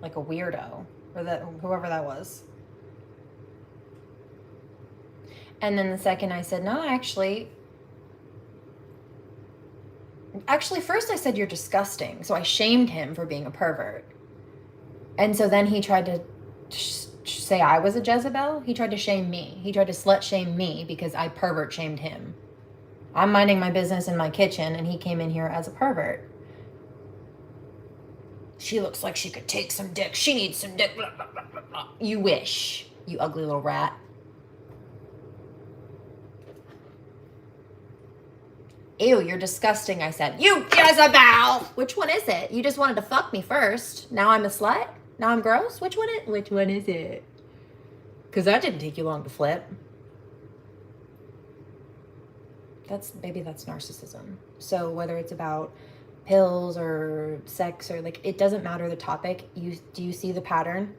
Like a weirdo. Or whoever that was. And then the second I said, no, actually, first I said, you're disgusting. So I shamed him for being a pervert. And so then he tried to say I was a Jezebel. He tried to shame me. He tried to slut shame me because I pervert shamed him. I'm minding my business in my kitchen and he came in here as a pervert. She looks like she could take some dick. She needs some dick. Blah, blah, blah, blah, blah. You wish, you ugly little rat. Ew, you're disgusting, I said. You Jezebel! Which one is it? You just wanted to fuck me first. Now I'm a slut? Now I'm gross? Which one is it? Because that didn't take you long to flip. Maybe that's narcissism. So whether it's about pills or sex or like, it doesn't matter the topic. Do you see the pattern?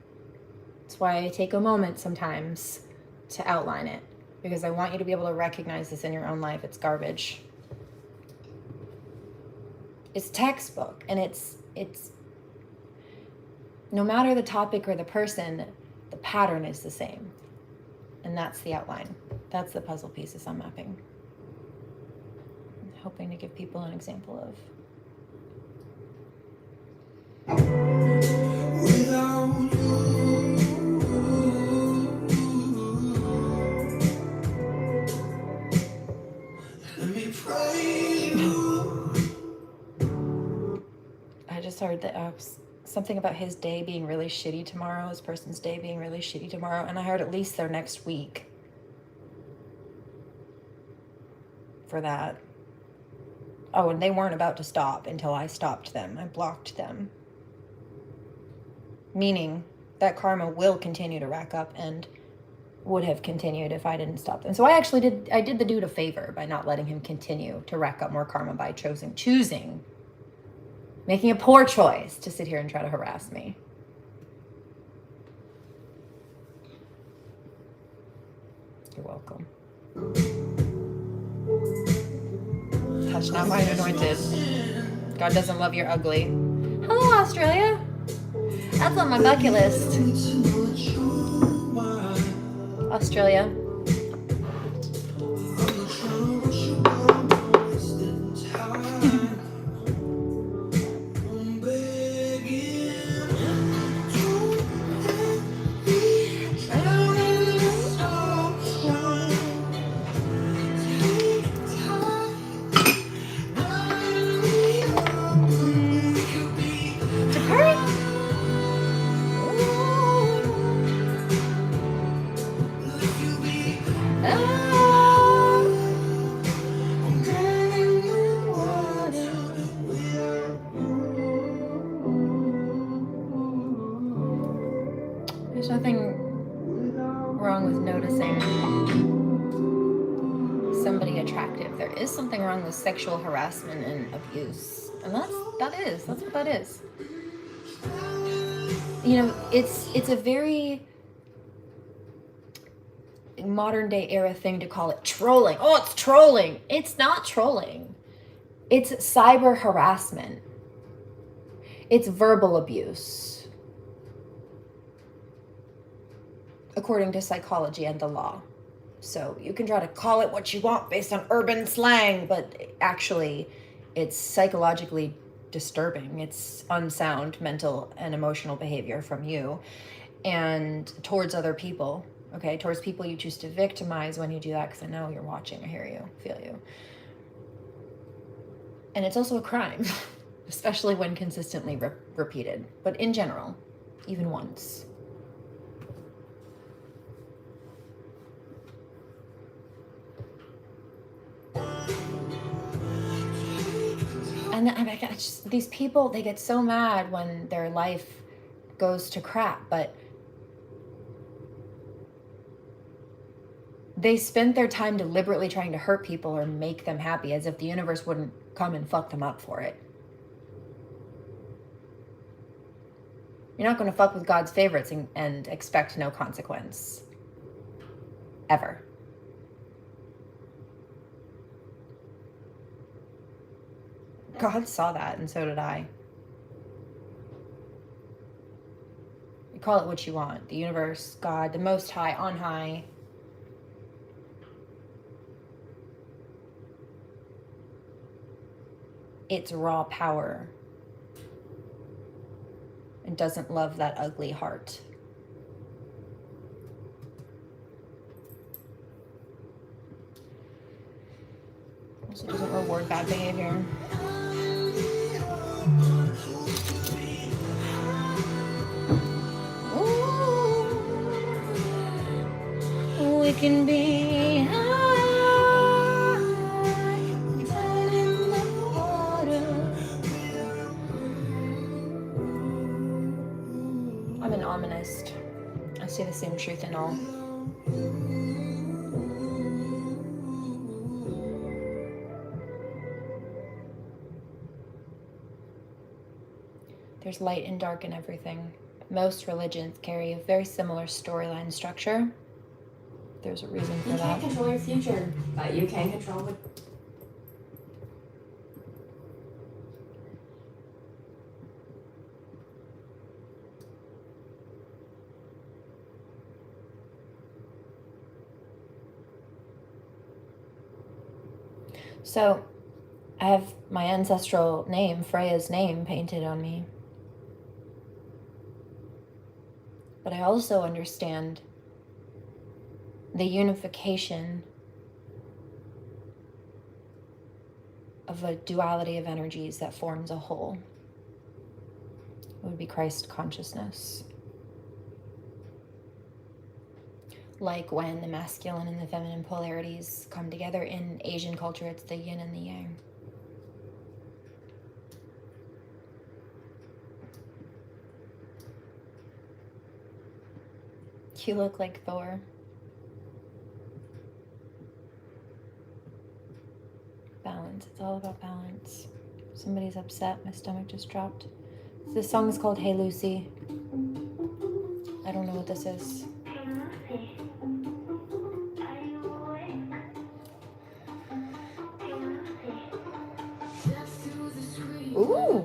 That's why I take a moment sometimes to outline it. Because I want you to be able to recognize this in your own life. It's garbage. It's textbook, and it's no matter the topic or the person, the pattern is the same. And that's the outline. That's the puzzle pieces I'm mapping. I'm hoping to give people an example of. Without you, let me pray you. I just heard that something about his day being really shitty tomorrow, his person's day being really shitty tomorrow, and I heard at least their next week for that. Oh, and they weren't about to stop until I stopped them. I blocked them. Meaning that karma will continue to rack up and would have continued if I didn't stop them. So I did the dude a favor by not letting him continue to rack up more karma by choosing making a poor choice to sit here and try to harass me. You're welcome. Touch not mine anointed. God doesn't love your ugly. Hello, Australia. That's on my bucket list. Australia. There's nothing wrong with noticing somebody attractive. There is something wrong with sexual harassment and abuse. And that's what that is. You know, it's a very modern day era thing to call it trolling. Oh, it's trolling. It's not trolling. It's cyber harassment. It's verbal abuse. According to psychology and the law. So you can try to call it what you want based on urban slang, but actually it's psychologically disturbing. It's unsound mental and emotional behavior from you and towards other people. Okay, towards people you choose to victimize when you do that, because I know you're watching, I hear you, feel you. And it's also a crime, especially when consistently repeated, but in general, even once. And these people, they get so mad when their life goes to crap, but they spent their time deliberately trying to hurt people or make them happy, as if the universe wouldn't come and fuck them up for it. You're not going to fuck with God's favorites and expect no consequence. ever. God saw that, and so did I. You call it what you want. The universe, God, the Most High, on high. It's raw power. And doesn't love that ugly heart. Also doesn't reward bad behavior. Ooh, we can be high in the water. I'm an ominist. I see the same truth in all. There's light and dark in everything. Most religions carry a very similar storyline structure. There's a reason for that. You can't control your future, but you can control what... So, I have my ancestral name, Freya's name, painted on me. But I also understand the unification of a duality of energies that forms a whole. It would be Christ consciousness. Like when the masculine and the feminine polarities come together in Asian culture, it's the yin and the yang. You look like Thor. Balance. It's all about balance. Somebody's upset. My stomach just dropped. This song is called Hey Lucy. I don't know what this is. Ooh.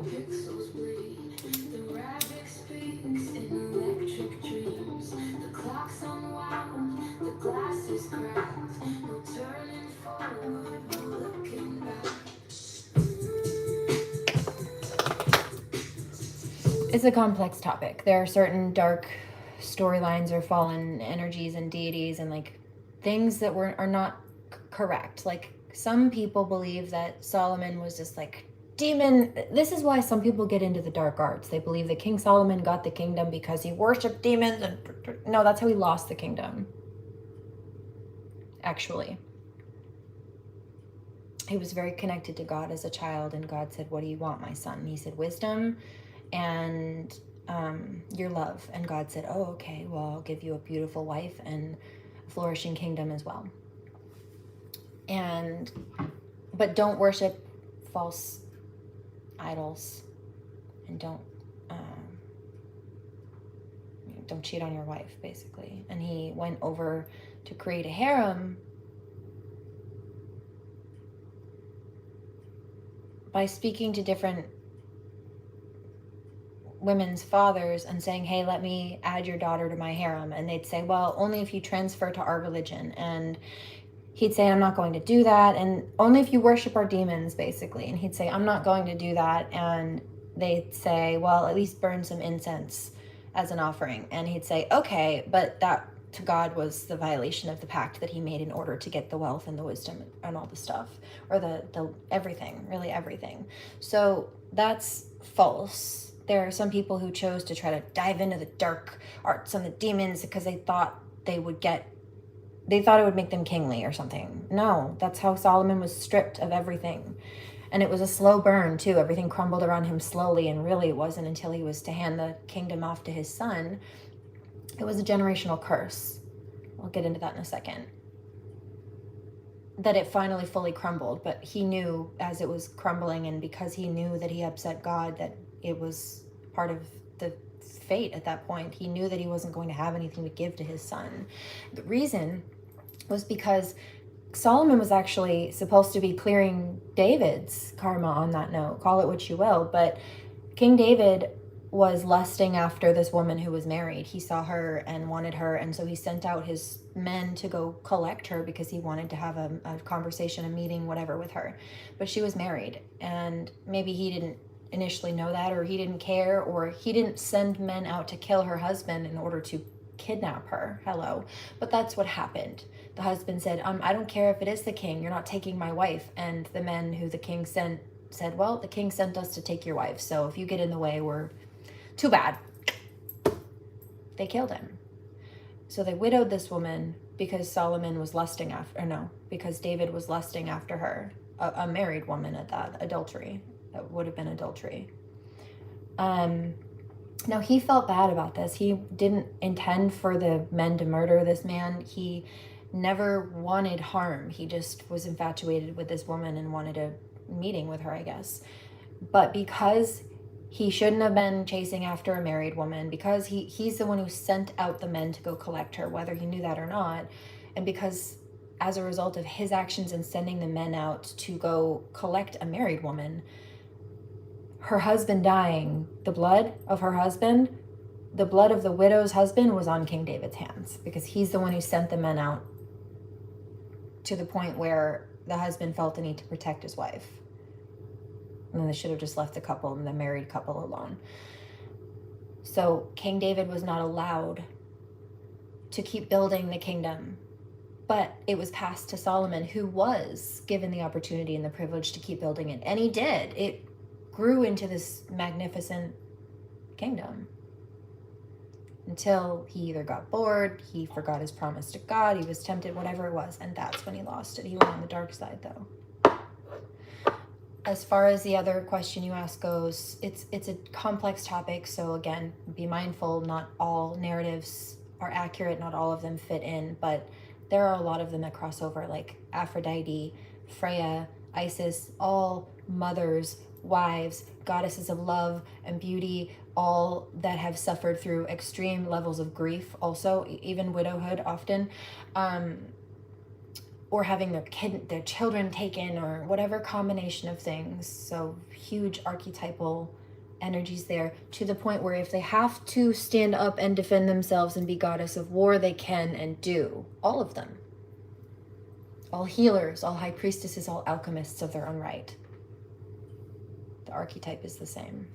It's a complex topic. There are certain dark storylines or fallen energies and deities and like things that are not correct. Like some people believe that Solomon was just like demon. This is why some people get into the dark arts. They believe that King Solomon got the kingdom because he worshipped demons, and no, that's how he lost the kingdom. Actually, he was very connected to God as a child, and God said, "What do you want, my son?" And he said, "Wisdom and your love." And God said, "Oh, okay, well, I'll give you a beautiful wife and a flourishing kingdom as well. But don't worship false idols, and don't cheat on your wife," basically. And he went over to create a harem by speaking to different women's fathers and saying, "Hey, let me add your daughter to my harem." And they'd say, "Well, only if you transfer to our religion." And he'd say, "I'm not going to do that. And only if you worship our demons," basically. And he'd say, "I'm not going to do that." And they'd say, "Well, at least burn some incense as an offering." And he'd say, "Okay," but that to God was the violation of the pact that he made in order to get the wealth and the wisdom and all the stuff, or the everything, really everything. So that's false. There are some people who chose to try to dive into the dark arts and the demons because they thought it would make them kingly or something. No, that's how Solomon was stripped of everything. And it was a slow burn too. Everything crumbled around him slowly, and really it wasn't until he was to hand the kingdom off to his son. It was a generational curse. I'll get into that in a second. That it finally fully crumbled, but he knew as it was crumbling, and because he knew that he upset God, that it was part of the fate at that point. He knew that he wasn't going to have anything to give to his son. The reason was because Solomon was actually supposed to be clearing David's karma on that note. Call it what you will. But King David was lusting after this woman who was married. He saw her and wanted her. And so he sent out his men to go collect her because he wanted to have a conversation, a meeting, whatever with her. But she was married. And maybe he didn't initially know that, or he didn't care, or he didn't send men out to kill her husband in order to kidnap her. Hello. But that's what happened. The husband said, I don't care if it is the king, you're not taking my wife. And the men who the king sent said, well, the king sent us to take your wife, so if you get in the way, we're too bad. They killed him. So they widowed this woman because Solomon was lusting after, or no, because David was lusting after her, a married woman at that, adultery. That would have been adultery. Now, he felt bad about this. He didn't intend for the men to murder this man. He never wanted harm. He just was infatuated with this woman and wanted a meeting with her, I guess. But because he shouldn't have been chasing after a married woman, because he's the one who sent out the men to go collect her, whether he knew that or not, and because as a result of his actions in sending the men out to go collect a married woman, her husband dying, the blood of her husband, the blood of the widow's husband was on King David's hands, because he's the one who sent the men out to the point where the husband felt the need to protect his wife. And then they should have just left the couple and the married couple alone. So King David was not allowed to keep building the kingdom, but it was passed to Solomon, who was given the opportunity and the privilege to keep building it. And he did. It grew into this magnificent kingdom until he either got bored, he forgot his promise to God, he was tempted, whatever it was, and that's when he lost it. He went on the dark side, though. As far as the other question you asked goes, it's a complex topic, so again, be mindful, not all narratives are accurate, not all of them fit in, but there are a lot of them that cross over, like Aphrodite, Freya, Isis, all mothers, wives, goddesses of love and beauty, all that have suffered through extreme levels of grief, also even widowhood often, or having their children taken, or whatever combination of things. So huge archetypal energies there, to the point where if they have to stand up and defend themselves and be goddess of war, they can and do. All of them. All healers, all high priestesses, all alchemists of their own right. The archetype is the same.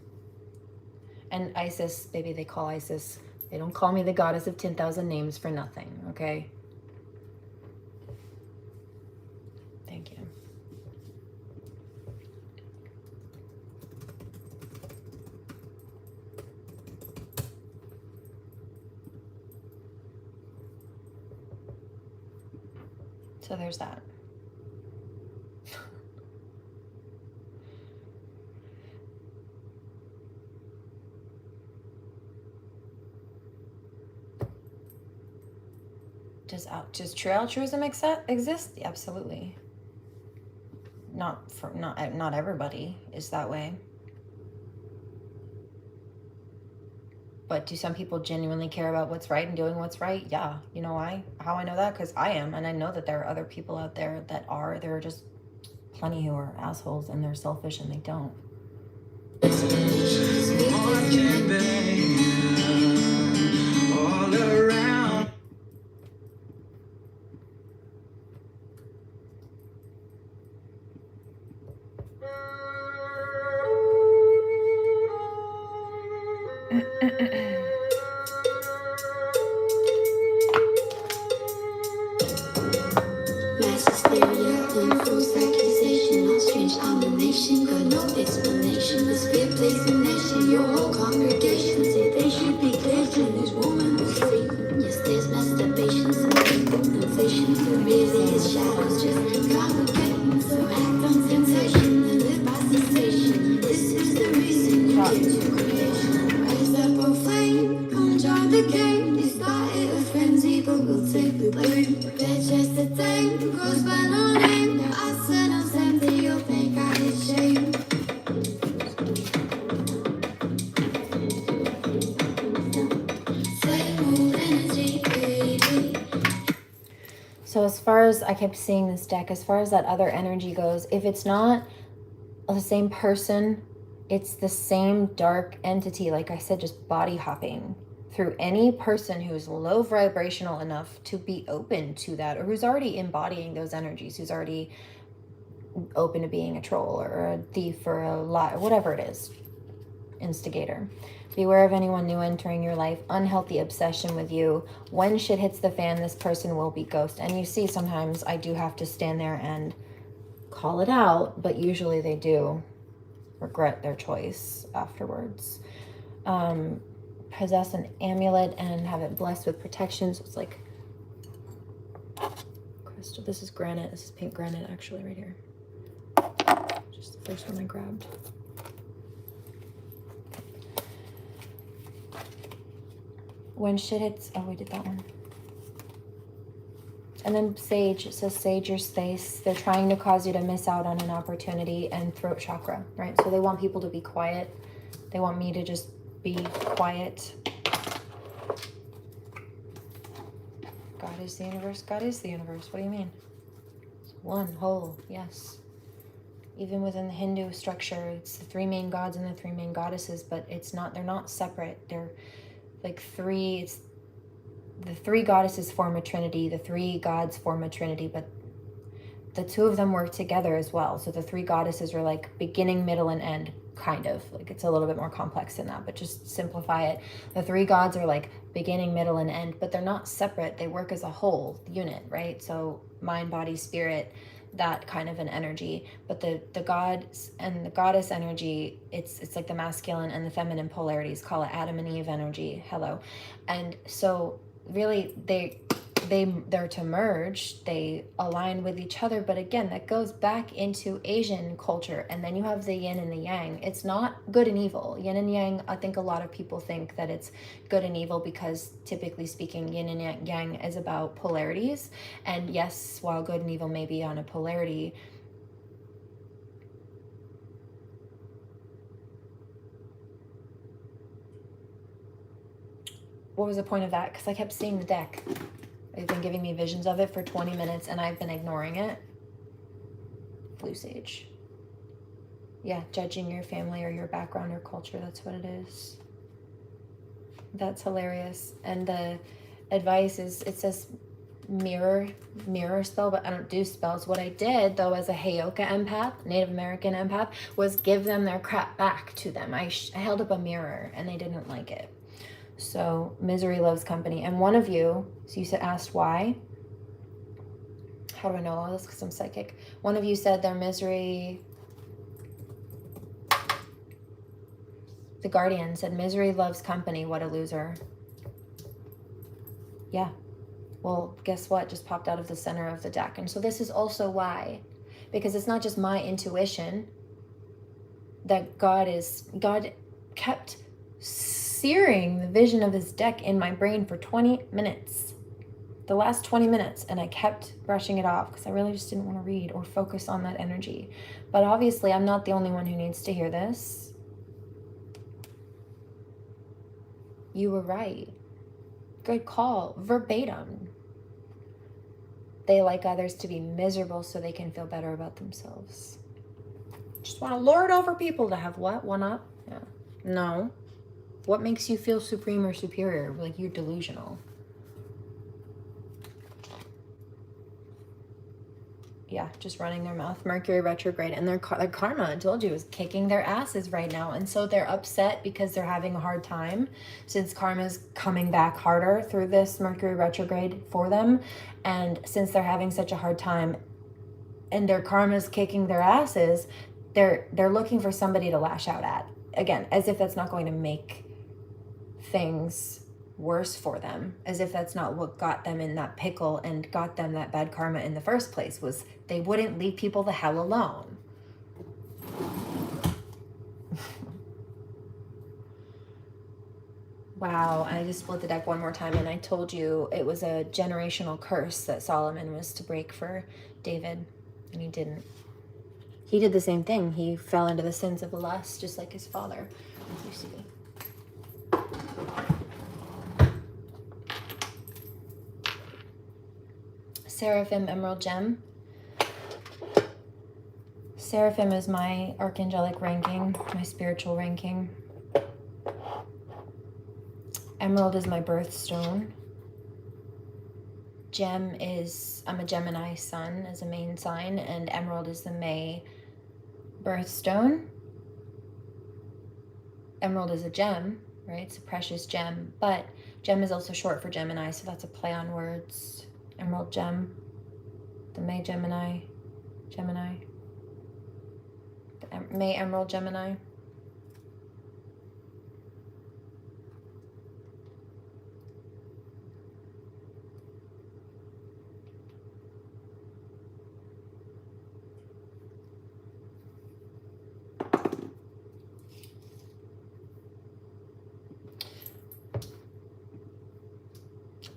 And Isis, baby, they call Isis, they don't call me the goddess of 10,000 names for nothing, okay? Thank you. So there's that. Does true altruism exist? Yeah, absolutely. Not everybody is that way. But do some people genuinely care about what's right and doing what's right? Yeah. You know why? How I know that? Because I am, and I know that there are other people out there that are. There are just plenty who are assholes and they're selfish and they don't. All around. Mass hysteria and false accusation, all strange combination, got no explanation. The spirit plays a nation, your whole congregation say they should be dead, and this woman was free. as I kept seeing this deck, as far as that other energy goes, if it's not the same person, it's the same dark entity, like I said, just body hopping through any person who's low vibrational enough to be open to that, or who's already embodying those energies, who's already open to being a troll or a thief or a lie, whatever it is, instigator. Beware of anyone new entering your life, unhealthy obsession with you. When shit hits the fan, this person will be ghost. And you see, sometimes I do have to stand there and call it out, but usually they do regret their choice afterwards. Possess an amulet and have it blessed with protection. So it's like crystal. This is granite. This is pink granite, actually, right here. Just the first one I grabbed. When shit hits, oh, we did that one. And then sage, it says sage your space. They're trying to cause you to miss out on an opportunity. And throat chakra, right? So they want people to be quiet. They want me to just be quiet. God is the universe. God is the universe. What do you mean? It's one whole, yes. Even within the Hindu structure, it's the three main gods and the three main goddesses, but it's not, they're not separate. They're like three, it's the three goddesses form a trinity, the three gods form a trinity, but the two of them work together as well. So the three goddesses are like beginning, middle, and end, kind of. Like it's a little bit more complex than that, but just simplify it. The three gods are like beginning, middle, and end, but they're not separate. They work as a whole unit, right? So mind, body, spirit, that kind of an energy. But the gods and the goddess energy, it's like the masculine and the feminine polarities. Call it Adam and Eve energy. Hello. And so really they're to merge, they align with each other, but again, that goes back into Asian culture. And then you have the yin and the yang. It's not good and evil. Yin and yang, I think a lot of people think that it's good and evil because typically speaking, yin and yang is about polarities. And yes, while good and evil may be on a polarity, what was the point of that? Because I kept seeing the deck. They've been giving me visions of it for 20 minutes and I've been ignoring it. Blue sage. Yeah, judging your family or your background or culture, that's what it is. That's hilarious. And the advice is, it says mirror spell, but I don't do spells. What I did though as a Heyoka empath, Native American empath, was give them their crap back to them. I held up a mirror and they didn't like it. So misery loves company. And one of you, so you asked why. How do I know all this? Because I'm psychic. One of you said their misery. The Guardian said misery loves company. What a loser. Yeah. Well, guess what? Just popped out of the center of the deck. And so this is also why. Because it's not just my intuition that God kept searing the vision of this deck in my brain for 20 minutes. The last 20 minutes, and I kept brushing it off because I really just didn't want to read or focus on that energy. But obviously, I'm not the only one who needs to hear this. You were right. Good call. Verbatim. They like others to be miserable so they can feel better about themselves. Just want to lord over people to have what? One up? Yeah. No. What makes you feel supreme or superior? Like you're delusional. Yeah, just running their mouth. Mercury retrograde. And their karma, I told you, is kicking their asses right now. And so they're upset because they're having a hard time since karma's coming back harder through this Mercury retrograde for them. And since they're having such a hard time and their karma's kicking their asses, they're looking for somebody to lash out at. Again, as if that's not going to make things worse for them, as if that's not what got them in that pickle and got them that bad karma in the first place, was they wouldn't leave people the hell alone. Wow, I just split the deck one more time and I told you it was a generational curse that Solomon was to break for David, and he didn't. He did the same thing. He fell into the sins of lust just like his father. You see. Seraphim Emerald Gem. Seraphim is my archangelic ranking, my spiritual ranking. Emerald is my birthstone. Gem is, I'm a Gemini sun as a main sign, and emerald is the May birthstone. Emerald is a gem, right? It's a precious gem, but gem is also short for Gemini, so that's a play on words. Emerald gem, the May Gemini, the May Emerald Gemini.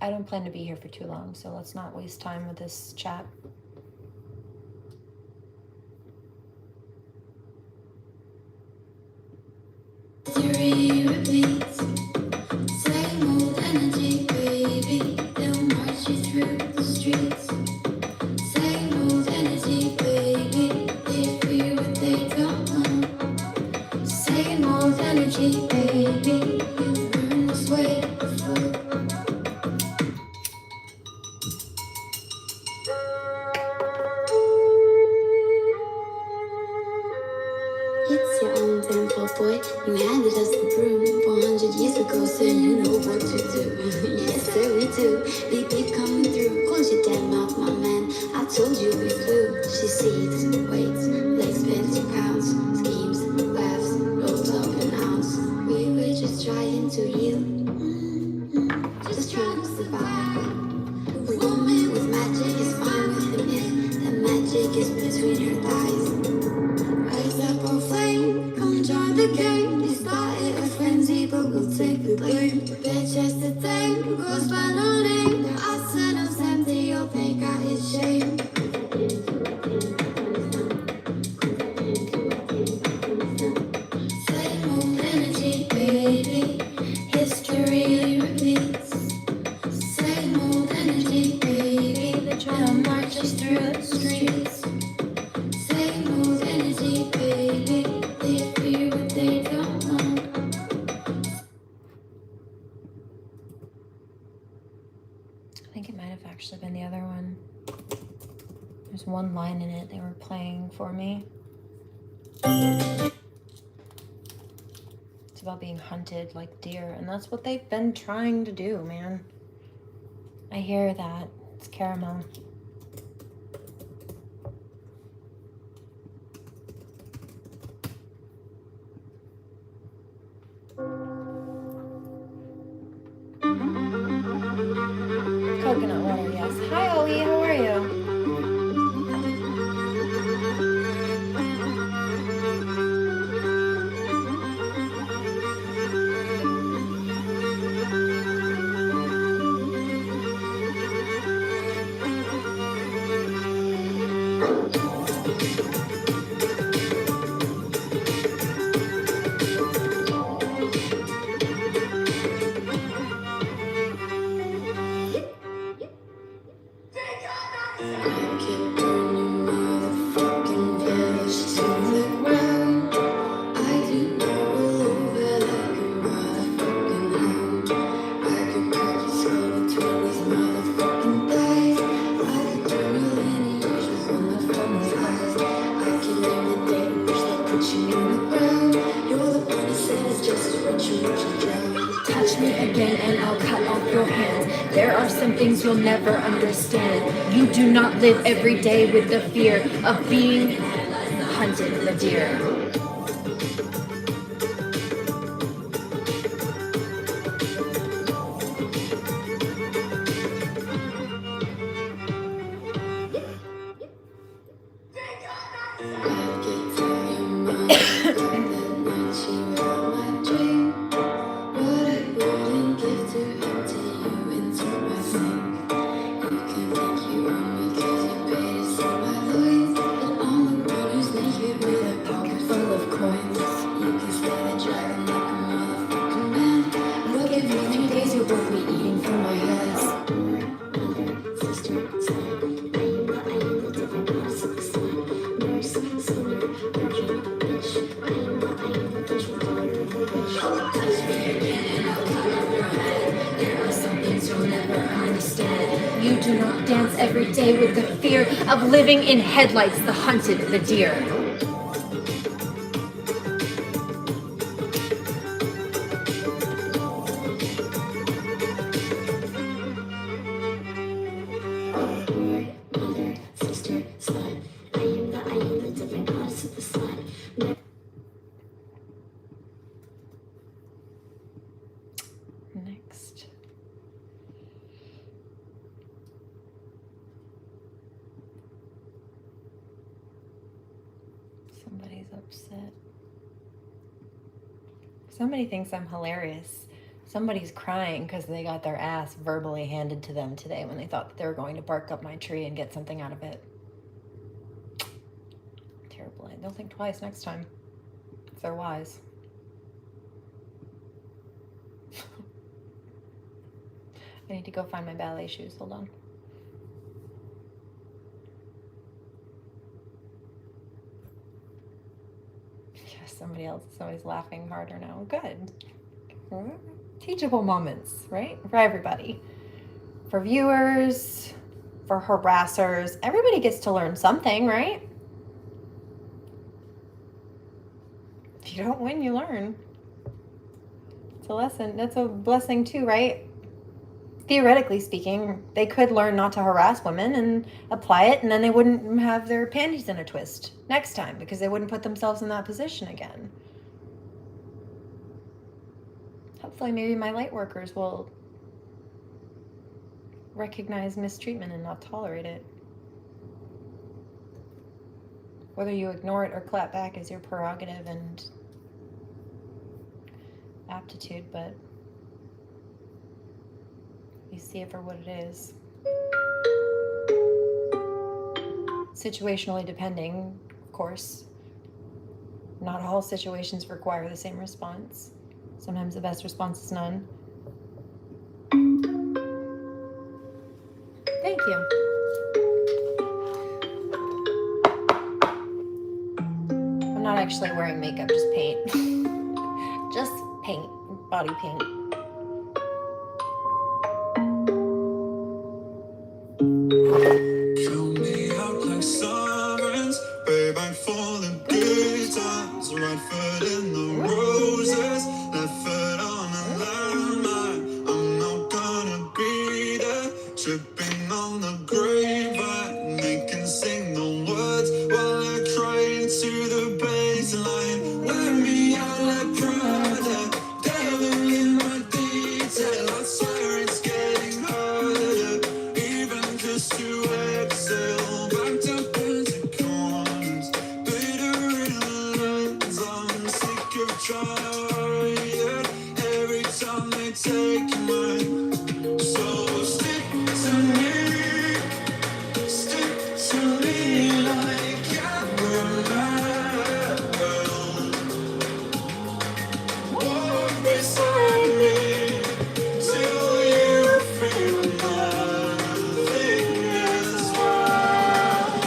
I don't plan to be here for too long, so let's not waste time with this chat. History repeats, same old energy, baby. They'll march you through the streets. Same old energy, baby. They fear what they don't know. Same old energy, baby. You've burned this way before. It's your own tempo, boy. You handed us the broom 400 years ago, so you know what to do. Yes, sir, we do. Beep, beep, coming through. Close your damn mouth, my man. I told you we flew. She sees, waits, legs bent to pounds. Schemes, laughs, rolls up an ounce. We were just trying to heal. Just trying to survive. A woman with magic is fine with him if the magic is between her thighs. Rise up, oh flame, come join the game. You started a frenzy, but we'll take the blame. Bitch, just a thing, goes by no name. The arsenal's empty, you'll think I is shame. Same old energy, baby. History repeats. Same old energy, baby. They're trying to march us through the streets. Same old energy, baby. They fear what they don't know. I think it might have actually been the other one. There's one line in it they were playing for me. It's about being hunted like deer, and that's what they've been trying to do, man. I hear that. It's caramel. Coconut water, yes. Hi, Ollie. How are you? Touch me again and I'll cut off your hands. There are some things you'll never understand. You do not live every day with the fear of being hunted, the deer. dance every day with the fear of living in headlights, the hunted, the deer. Next. Somebody's upset. Somebody thinks I'm hilarious. Somebody's crying because they got their ass verbally handed to them today when they thought that they were going to bark up my tree and get something out of it. Terrible. They'll think twice next time, if they're wise. I need to go find my ballet shoes. Hold on. Yeah, somebody's laughing harder now. Good. Teachable moments, right? For everybody. For viewers, for harassers. Everybody gets to learn something, right? If you don't win, you learn. It's a lesson. That's a blessing too, right? Theoretically speaking, they could learn not to harass women and apply it, and then they wouldn't have their panties in a twist next time because they wouldn't put themselves in that position again. Hopefully, maybe my light workers will recognize mistreatment and not tolerate it. Whether you ignore it or clap back is your prerogative and aptitude, but you see it for what it is. Situationally depending, of course. Not all situations require the same response. Sometimes the best response is none. Thank you. I'm not actually wearing makeup, just paint. Just paint, body paint. Count me out like sirens, way back for the good times. Right foot in the roses, left foot on a landmine. I'm not gonna be there, tripping on the grapevine. They can sing the words while I cry into the baseline. Wear me out like Prada, devil in my detail. I swear it's getting harder, even just to exhale. Backed up into corners, bitter in the lens. I'm sick of trying every time they take mine. So stick to me like cameraman. Walk beside me till you feel nothing is wrong.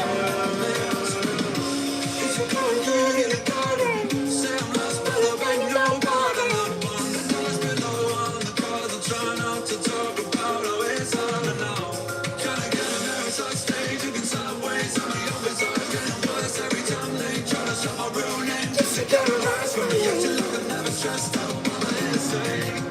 If you can't get in the garden, Sam must better beg nobody. The one that knows below on the cause. I'm trying not to talk about how it's hard now. Trying to get a marriage on stage, you can sideways. I'm the opposite, getting worse every time they try to shout my real name. Just to get a rise from me, acting like I'm never stressed out by my insane.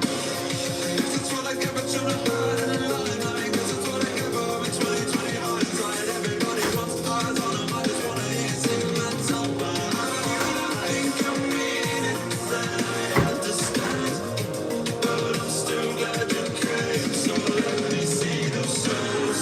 That's what I get, but you're not bad and lying. Cause that's what I get for in 2020 hindsight. Everybody wants eyes on them, I just wanna hear sing mental. But I think I mean it, then I understand. But I'm still glad you came, so let me see those souls.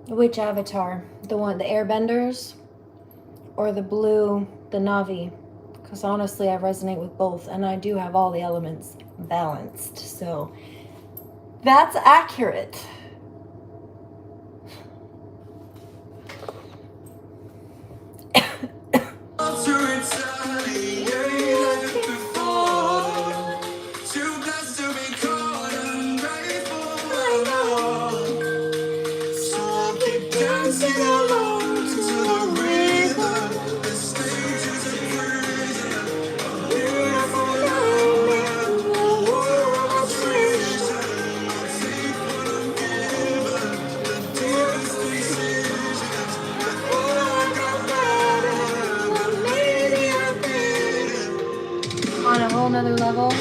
Which avatar? The one, the airbenders? Or the blue, the Navi? Because honestly, I resonate with both, and I do have all the elements balanced, so that's accurate. On a whole nother level.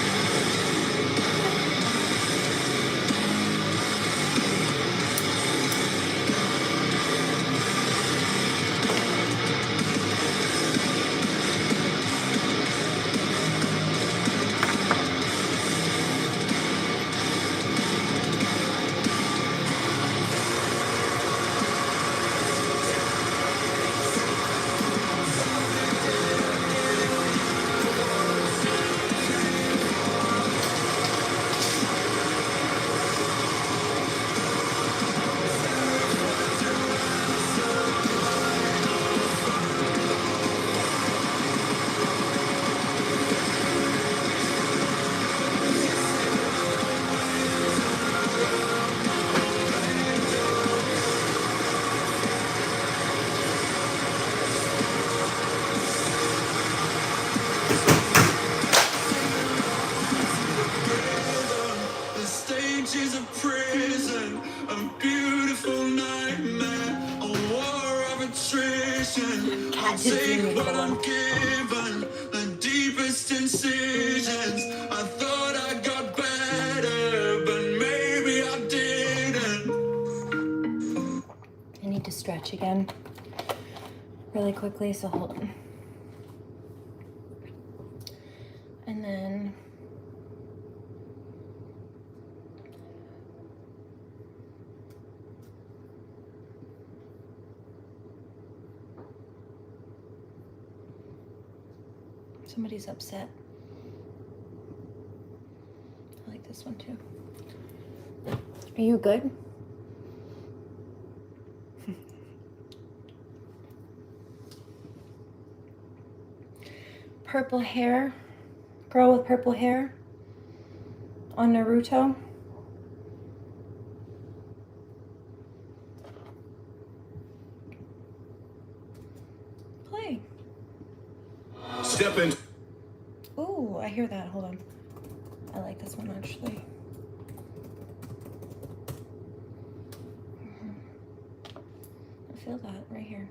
The deepest incisions. I thought I got better, but maybe I didn't. I need to stretch again really quickly, so hold on. And then somebody's upset. I like this one too. Are you good? Purple hair, girl with purple hair on Naruto. Play. Step in. Ooh, I hear that. Hold on. I like this one actually. I feel that right here.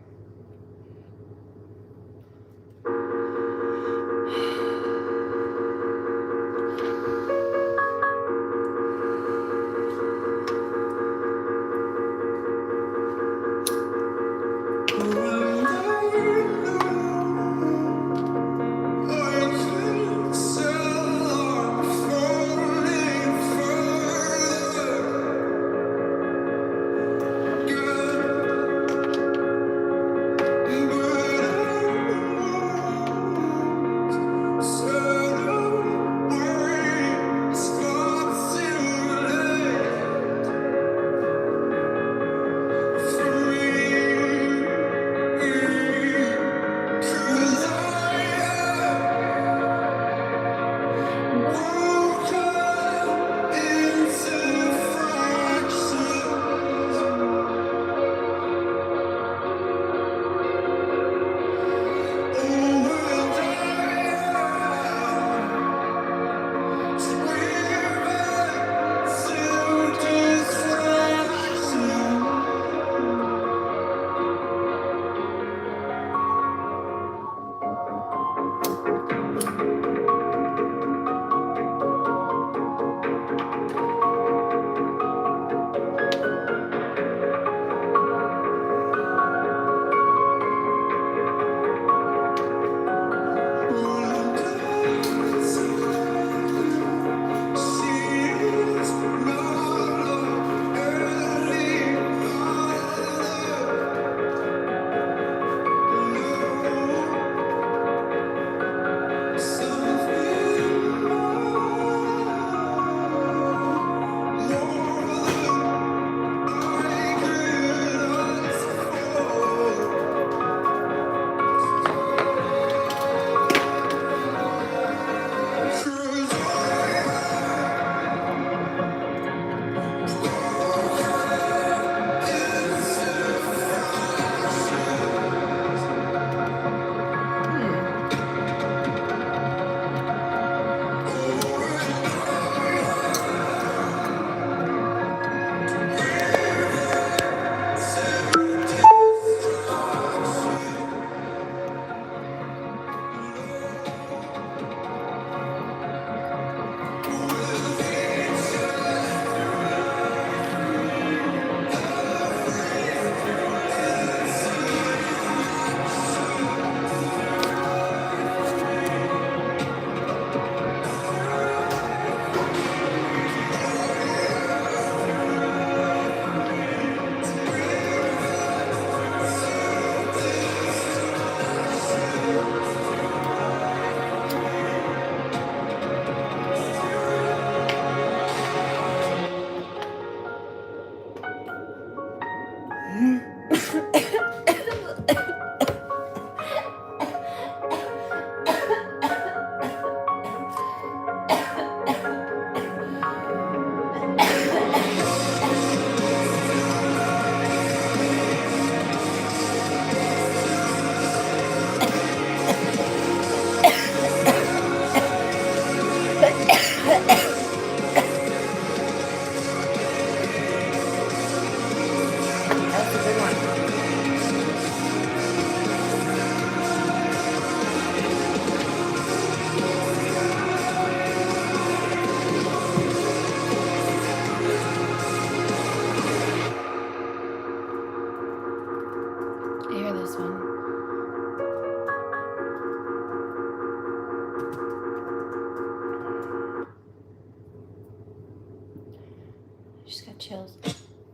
Chills.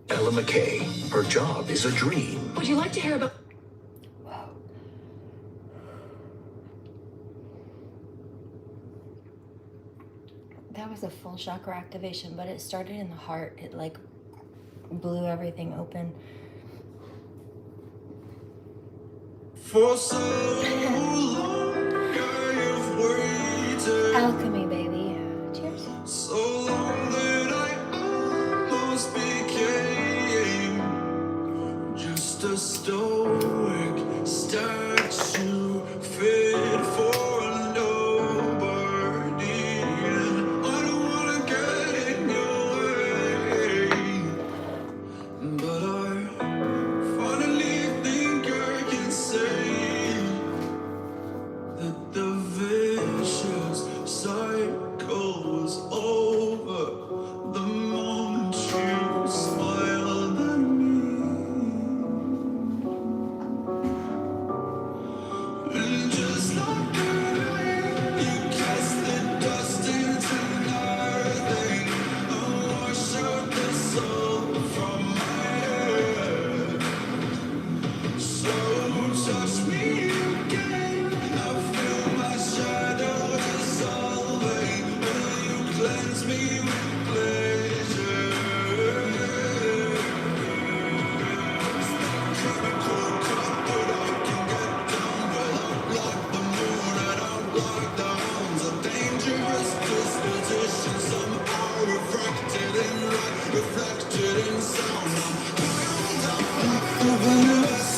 Ella McKay, her job is a dream. Would you like to hear about... Whoa. That was a full chakra activation, but it started in the heart. It like blew everything open. For so long I have waited. Alchemy, baby. Cheers. So long that I almost became just a stoic statue fit for nobody. And I don't wanna get in your way, but I finally think I can say that the vicious cycle was over the moment you smiled at me. And just like that, you cast the dust into nothing and wash out the soul from my head. So touch me again, I feel my shadow dissolving. Will you cleanse me with pleasure? Chemical cup that I can get down without like the moon and out like the hounds. A dangerous disposition, somehow refracted in light, reflected in sound. I'm venomous.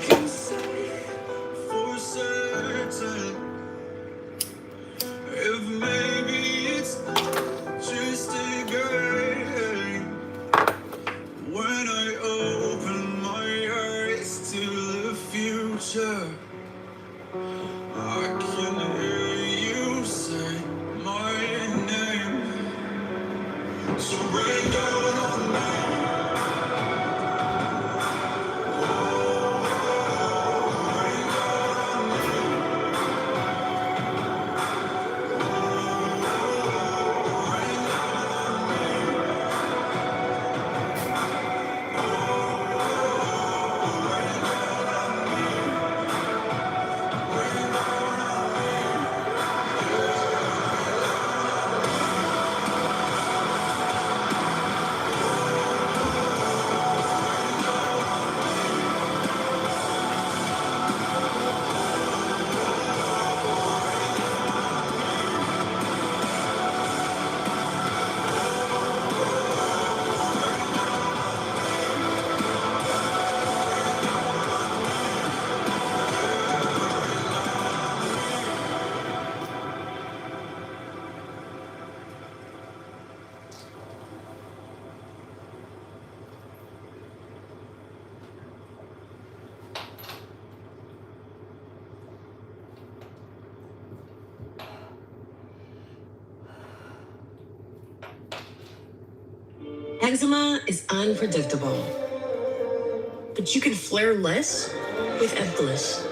Can say for certain if maybe it's just a game. When I open my eyes to the future, I can hear you say my name. So rain down on me. Eczema is unpredictable, but you can flare less with Epgliss.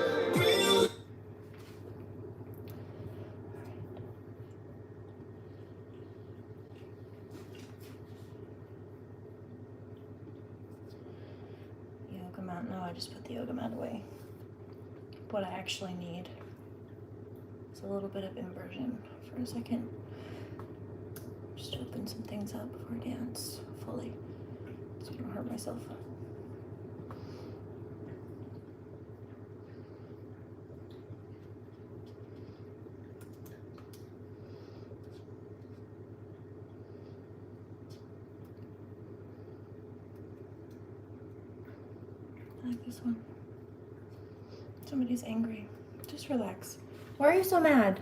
Yoga mat. No, I just put the yoga mat away. What I actually need is a little bit of inversion for a second. Just to open some things up before I dance fully, so I don't hurt myself. I like this one. Somebody's angry. Just relax. Why are you so mad?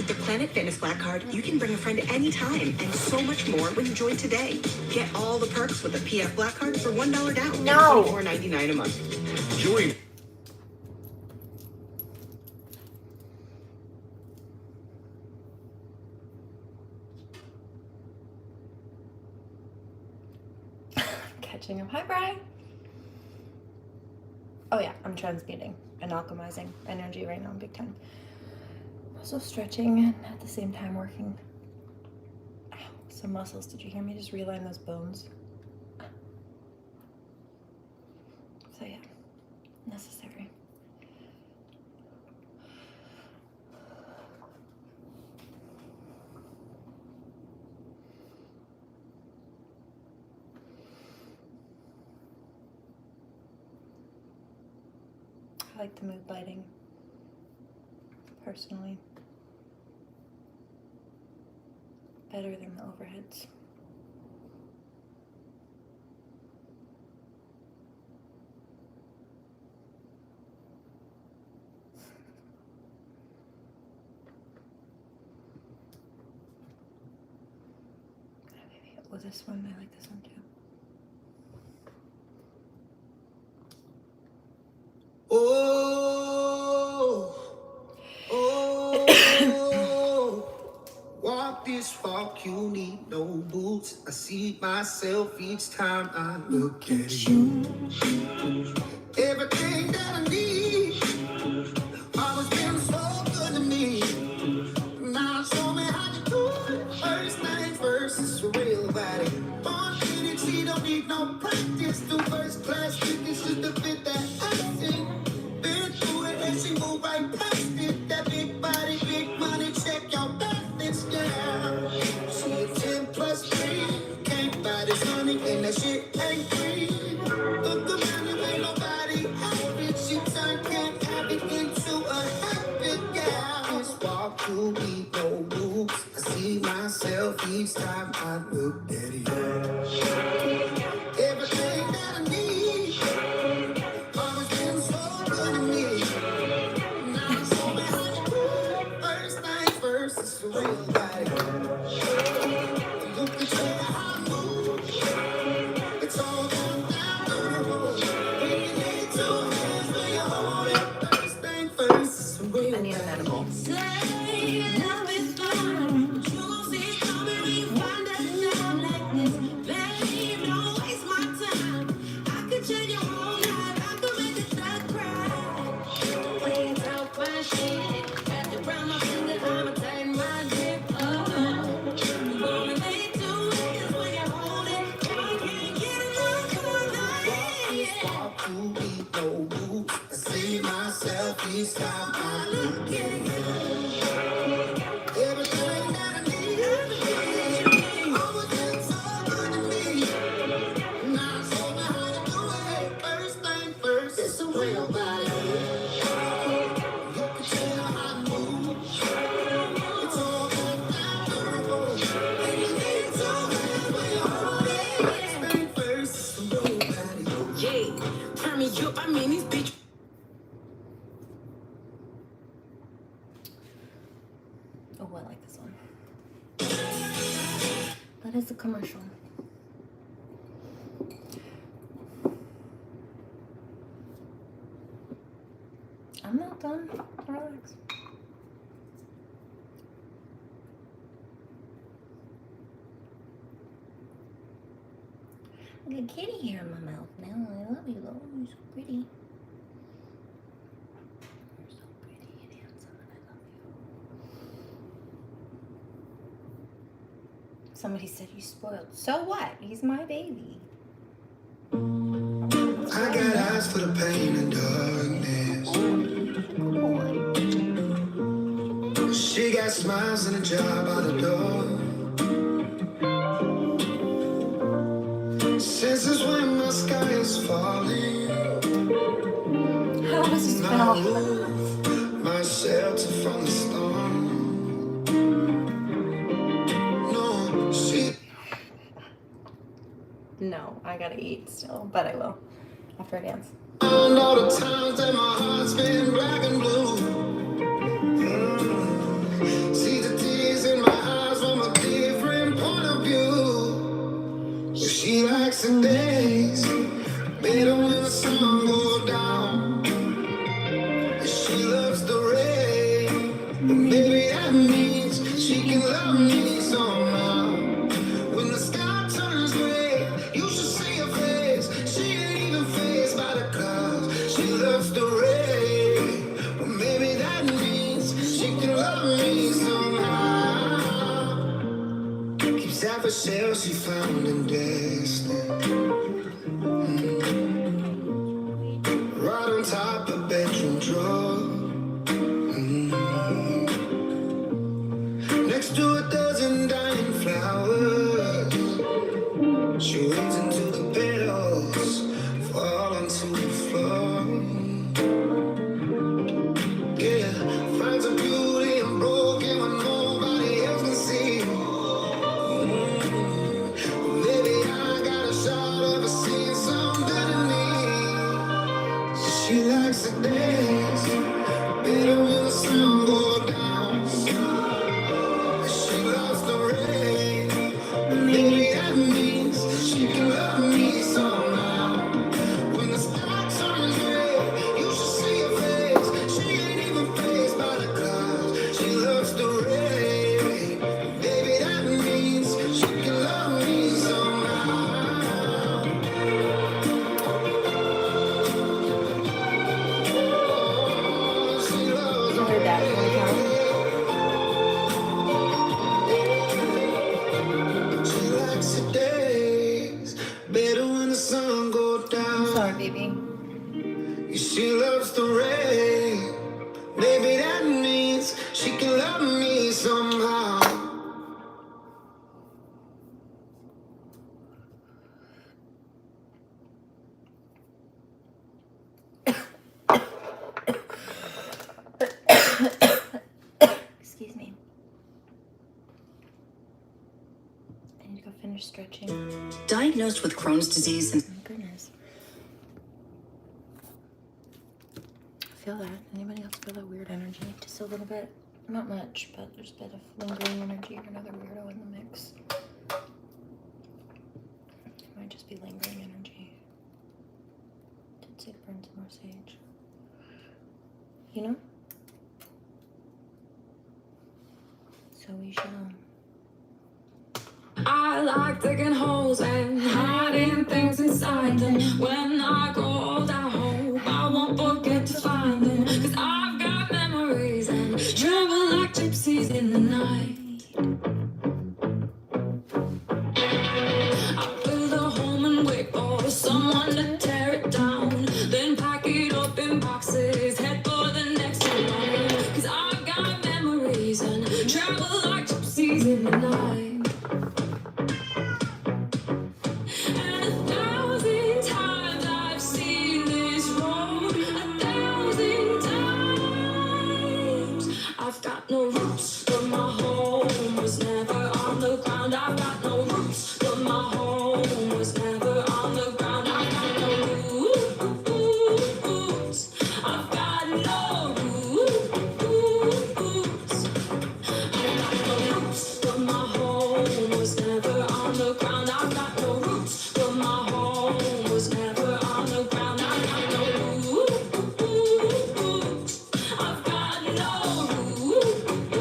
With the Planet Fitness Black Card, you can bring a friend anytime and so much more when you join today. Get all the perks with the PF Black Card for $1 down No. and $24.99 a month. Join. Catching up. Hi, Bri. Oh yeah, I'm transmuting and alchemizing energy right now, big time. Also stretching and at the same time working. Ow, some muscles. Did you hear me just realign those bones? So yeah, necessary. I like the mood lighting, personally. Better than the overheads. Maybe with this one, I like this one too. Oh, walk this walk, you need no boots. I see myself each time I look at you. Everything that I need, always been so good to me. Now show me how to do it. First things first, it's a real body. Born in it, she don't need no practice. Do first class tickets just to fit that accent. Been through it and she move right past it. That big body, big money, check your benefits, yeah. She a 10 plus 3. Can't buy this honey and that shit ain't free. Look around you, ain't nobody average. She turned can't have it into a habit, yeah. This walk you need no rules. I see myself each time I look at you. Everything that I need, always been so good to me. Now show me how to do it. First things first, it's a real body. Look at you, how I move. It's all going down the road. When you need two hands when you hold it. First thing first, it's a real I need an edible. walk you need no rules. I see myself each time I look at you. Everything that I need, always been so good to me. Now show me how to do it. First thing first, it's a real body. You can tell how I move. It's all going down the road. And you need to hands when you hold it. First thing first, it's a real body. Yeah, turn me up, I mean these bitches. Oh, I like this one. That is a commercial. I'm not done. Relax. Look at kitty hair in my mouth now. I love you, though. You're so pretty. You're so pretty and handsome, and I love you. Somebody said you spoiled. So what? He's my baby. I got eyes for the pain and darkness. She got smiles and a job out the door. Since when my sky is falling, How does this my smell? roof, my shelter from the storm. No, she No, I gotta eat still, but I will after I dance. found all the times that my heart's been black and blue. See she found in distance. Right on top of bedroom drawer. Next to a dozen dying flowers. She waits until the petals fall onto the floor. Yeah, finds a beauty in broken when nobody else can see. Maybe I got a shot of her seeing something in me. She likes the dance, better when the sun goes down. She loves the rain, but maybe that means she can love me somehow. When the sky turns red, you should see her face. She ain't even faced by the clouds. She loves the rain, maybe that means she can love me somehow. She loves I heard that. You wanna count? She likes the days better when the sun goes down. Sorry, baby. She loves the rain. Maybe that means she can love me somehow. Excuse me. I need to go finish stretching. Diagnosed with Crohn's disease and Oh, goodness. Feel that? Anybody else feel that weird energy? Just a little bit. Not much, but there's a bit of lingering energy or another weirdo in the mix. It might just be lingering energy. Did say burn some more sage. You know? So we shall. I like digging holes and hiding things inside them. When I grow old, I hope I won't forget to find them. 'Cause I've got memories and travel like gypsies in the night. I build a home and wait for someone to tear it down. Then pack it up in boxes, head for the next one. 'Cause I've got memories and travel like gypsies in the night. And 1,000 times I've seen this road, 1,000 times. I've got no roots, but my home was never on the ground. I've got no roots, but my home was never on the ground. I've got no roots. I've got no roots. I've got no roots, but my home was never on the ground. I've got no roots, but my home was never on the ground. I've got no roots. I've got no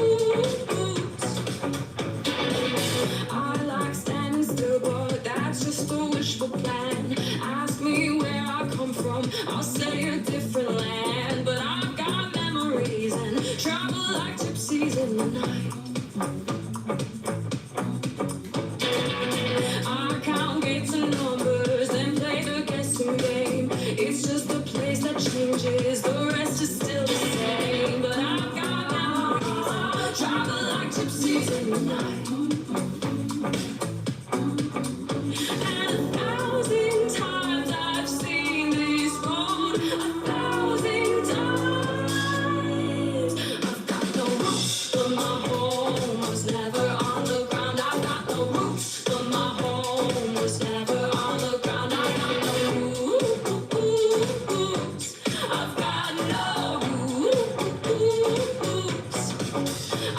roots. I like standing still, but that's just a wishful plan. Ask me where I come from, I'll say a different land. But I've got memories and travel like gypsies in the night. I count gates and numbers, then play the guessing game. It's just the place that changes, the rest is still the same. But I've got memories, travel like gypsies in the night. And 1,000 times I've seen this road, 1,000 times. I've got no roots, but my home was never on the ground. I've got no roots, but my home was never on the ground. I've got no roots. I've got no roots.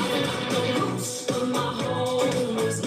I've got no roots, but my home was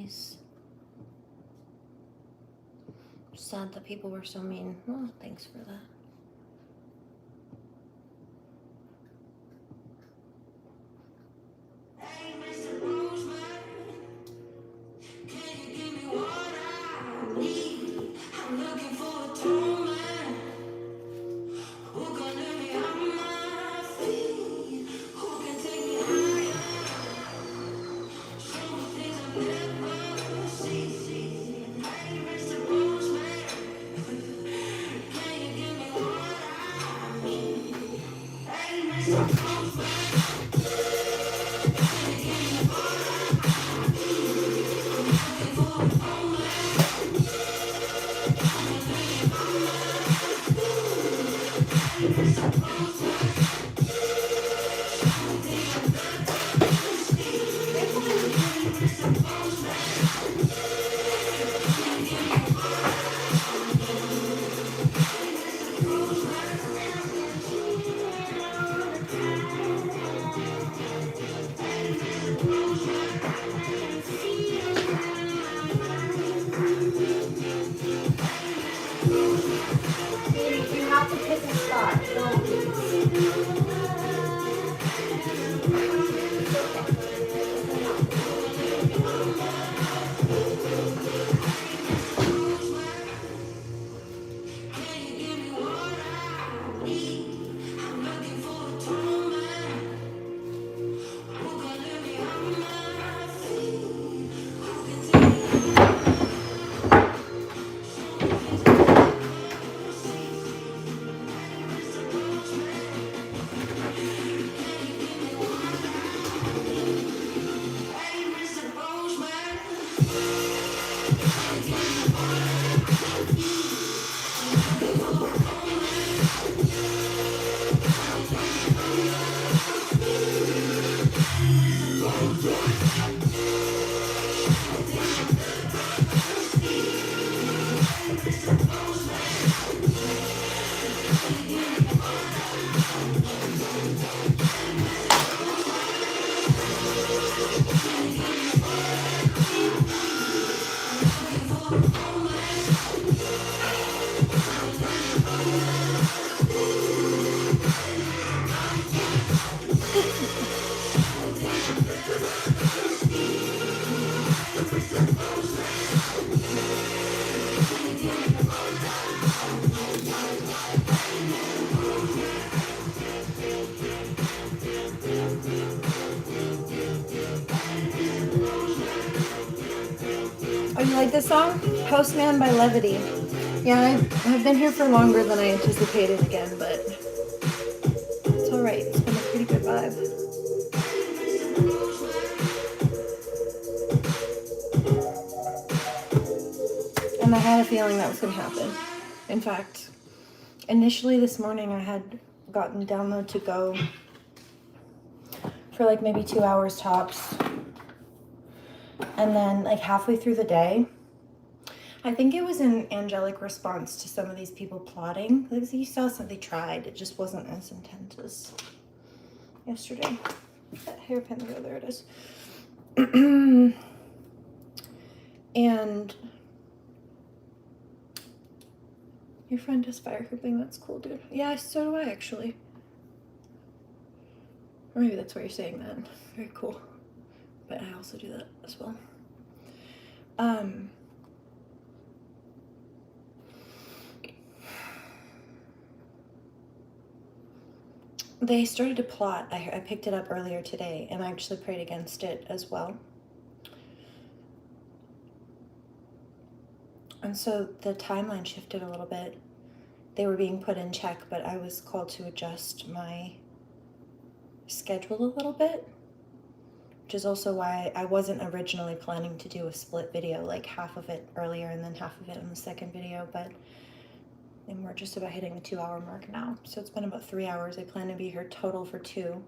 nice. Sad that people were so mean. Well, thanks for that. You have to pick a spot. Oh, you like this song? Postman by Levity. Yeah, I've been here for longer than I anticipated again, but it's alright. It's been a pretty good vibe. And I had a feeling that was going to happen. In fact, initially this morning I had gotten download to go for like maybe 2 hours tops. And then like halfway through the day, I think it was an angelic response to some of these people plotting. Like you saw something they tried. It just wasn't as intense as yesterday. That hairpin there it is. And your friend does fire hooping. That's cool, dude. Yeah, so do I actually. Or maybe that's why you're saying that. Very cool. But I also do that as well. They started to plot. I picked it up earlier today, and I actually prayed against it as well. And so the timeline shifted a little bit. They were being put in check, but I was called to adjust my schedule a little bit, which is also why I wasn't originally planning to do a split video, like half of it earlier and then half of it on the second video, but and we're just about hitting the 2 hour mark now. So it's been about 3 hours. I plan to be here total for 2.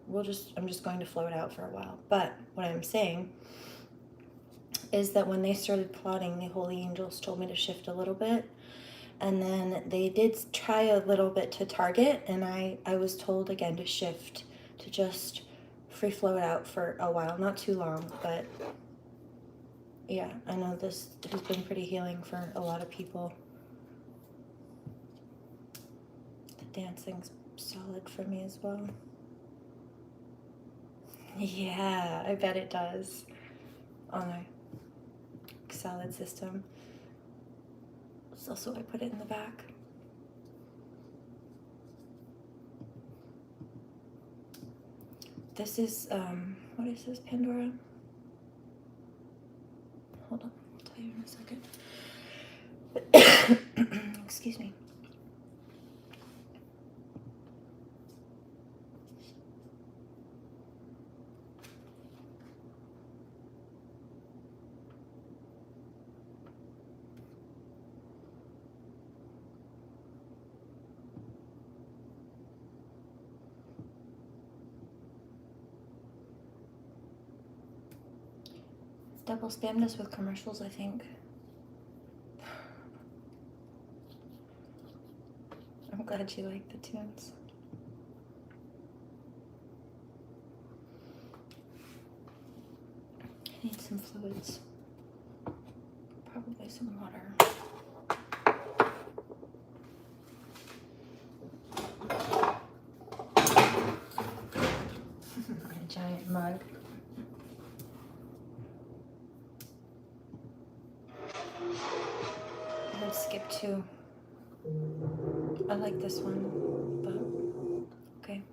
I'm just going to float out for a while. But what I'm saying is that when they started plotting, the holy angels told me to shift a little bit. And then they did try a little bit to target, and I was told again to shift, to just free float out for a while, not too long, but Yeah, I know this has been pretty healing for a lot of people. The dancing's solid for me as well. Yeah, I bet it does on a solid system. It's also I put it in the back. This is, what is this, Pandora? Hold on, I'll tell you in a second. Excuse me. Double spam this with commercials, I think. I'm glad you like the tunes. I need some fluids. Probably some water. A giant mug. I'll skip 2. I like this one, but okay.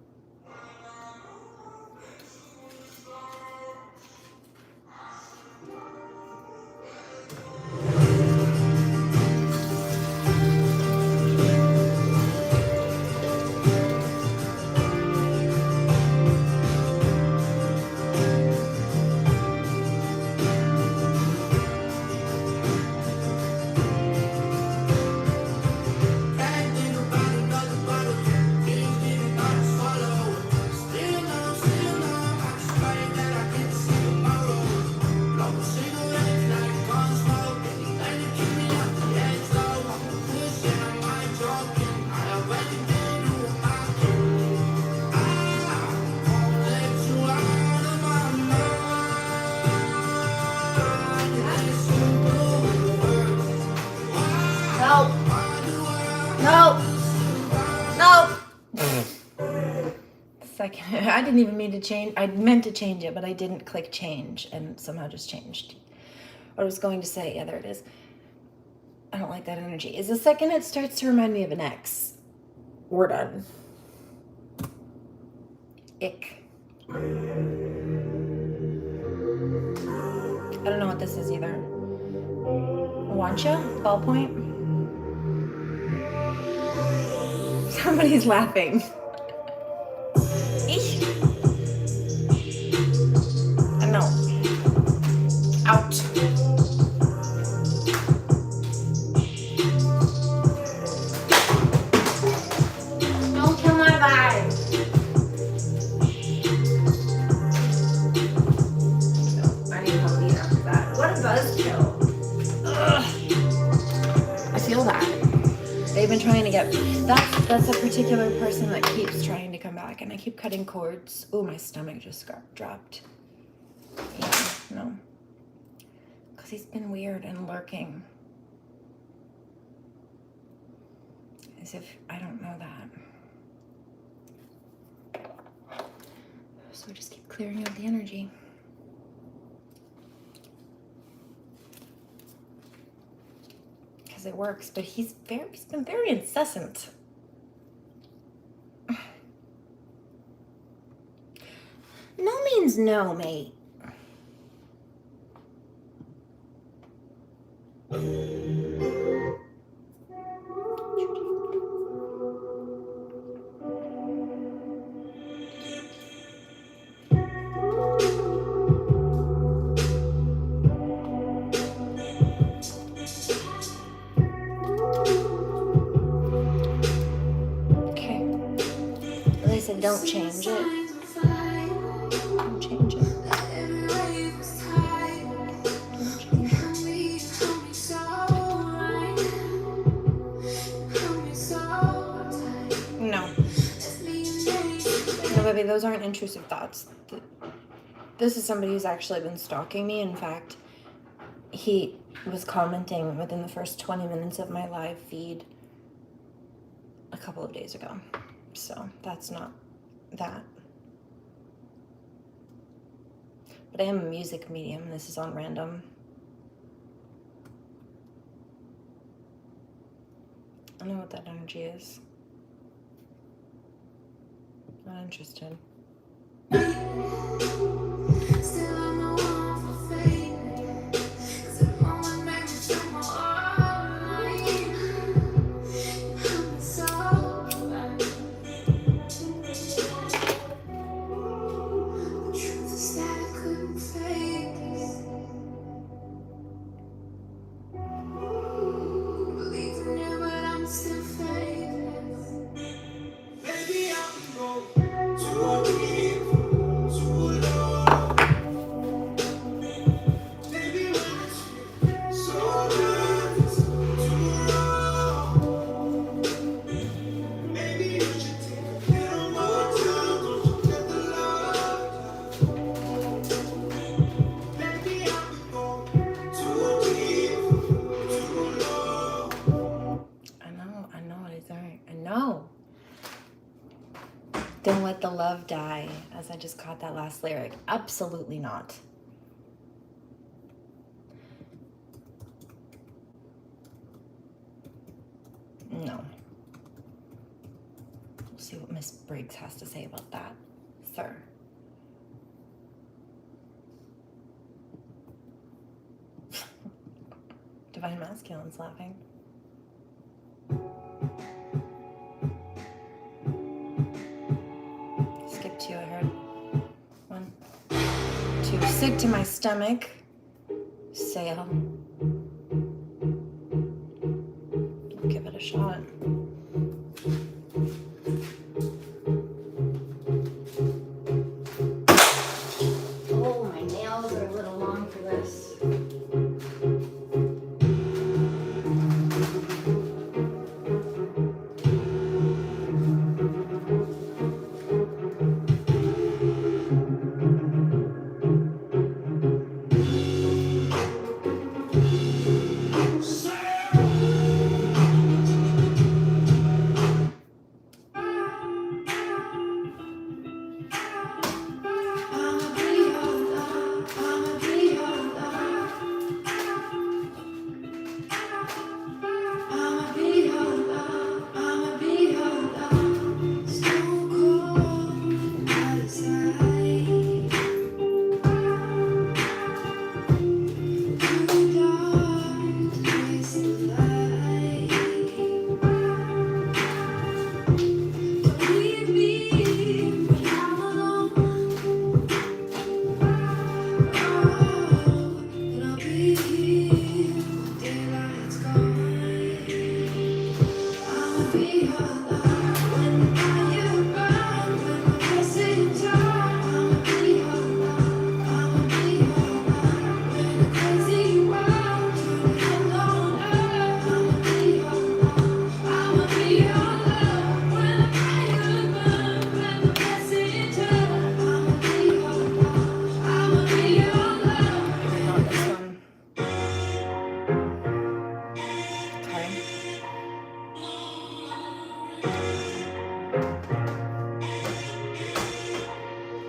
I didn't even mean to change. I meant to change it, but I didn't click change and somehow just changed. What I was going to say, yeah, there it is. I don't like that energy. Is the second it starts to remind me of an ex, we're done. Ick. I don't know what this is either. Wancha? Ballpoint? Somebody's laughing. Eesh. No. Out. Don't kill my vibe. I need to help eat after that. What a buzzkill. Ugh. I feel that. They've been trying to get... That's a particular person that keeps trying to come back, and I keep cutting cords. Oh, my stomach just got dropped. Yeah, no. Because he's been weird and lurking. As if I don't know that. So I just keep clearing out the energy. Because it works, but he's been very incessant. No means no, mate. Okay. At least I don't change it. Don't change it. No, baby, those aren't intrusive thoughts. This is somebody who's actually been stalking me. In fact, he was commenting within the first 20 minutes of my live feed a couple of days ago. So that's not that. But I am a music medium. This is on random. I know what that energy is. Not interested. Don't let the love die, as I just caught that last lyric. Absolutely not. No. We'll see what Miss Briggs has to say about that, sir. Divine Masculine's laughing. Skip 2, I heard. 1, 2. Sick to my stomach. Sail. I'll give it a shot. Oh, my nails are a little long for this.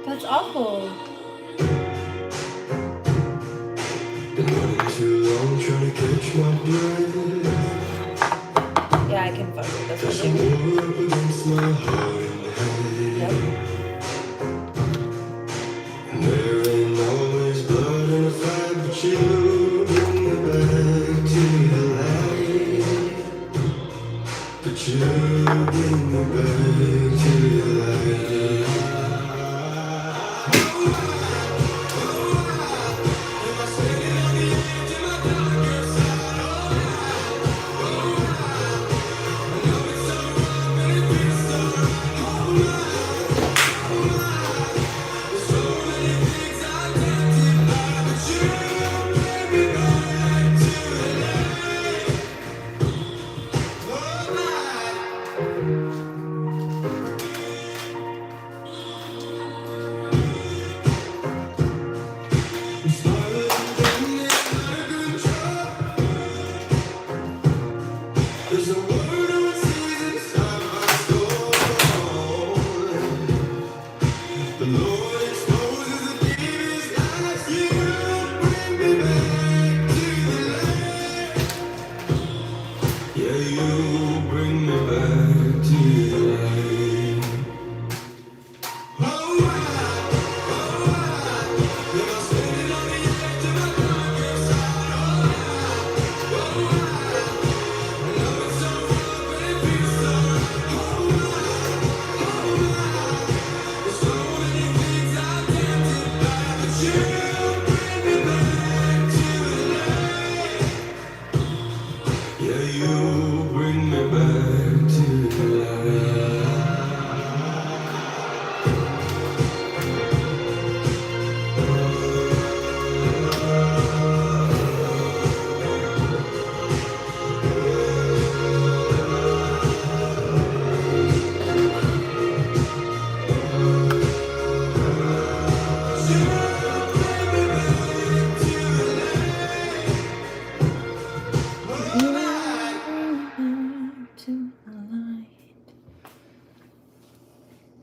That's awful. Yeah, I can fuck with this one. Yep. There ain't always blood in a fight, but you bring me back to your light. But you bring me back to your light.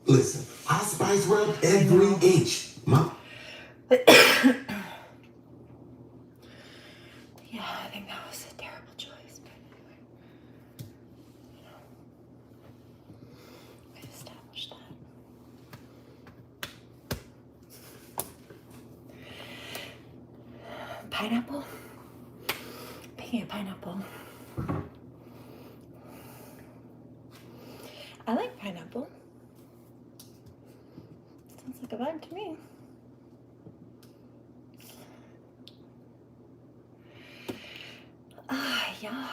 Listen, I spice her up every inch. Yeah, I think that was a terrible choice, but anyway. We established that. Pineapple? Picking a pineapple. I like pineapple. Sounds like a vibe to me. Ah, yeah.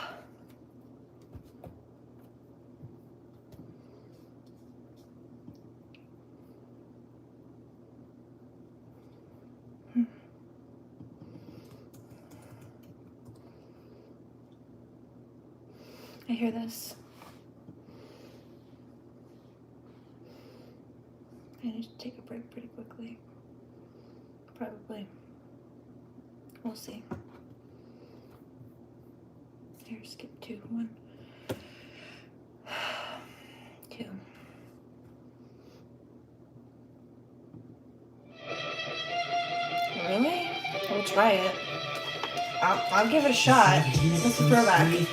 I hear this. I need to take a break pretty quickly. Probably. We'll see. Here, skip 2. 1, 2. Really? We'll try it. I'll give it a shot. It's a throwback.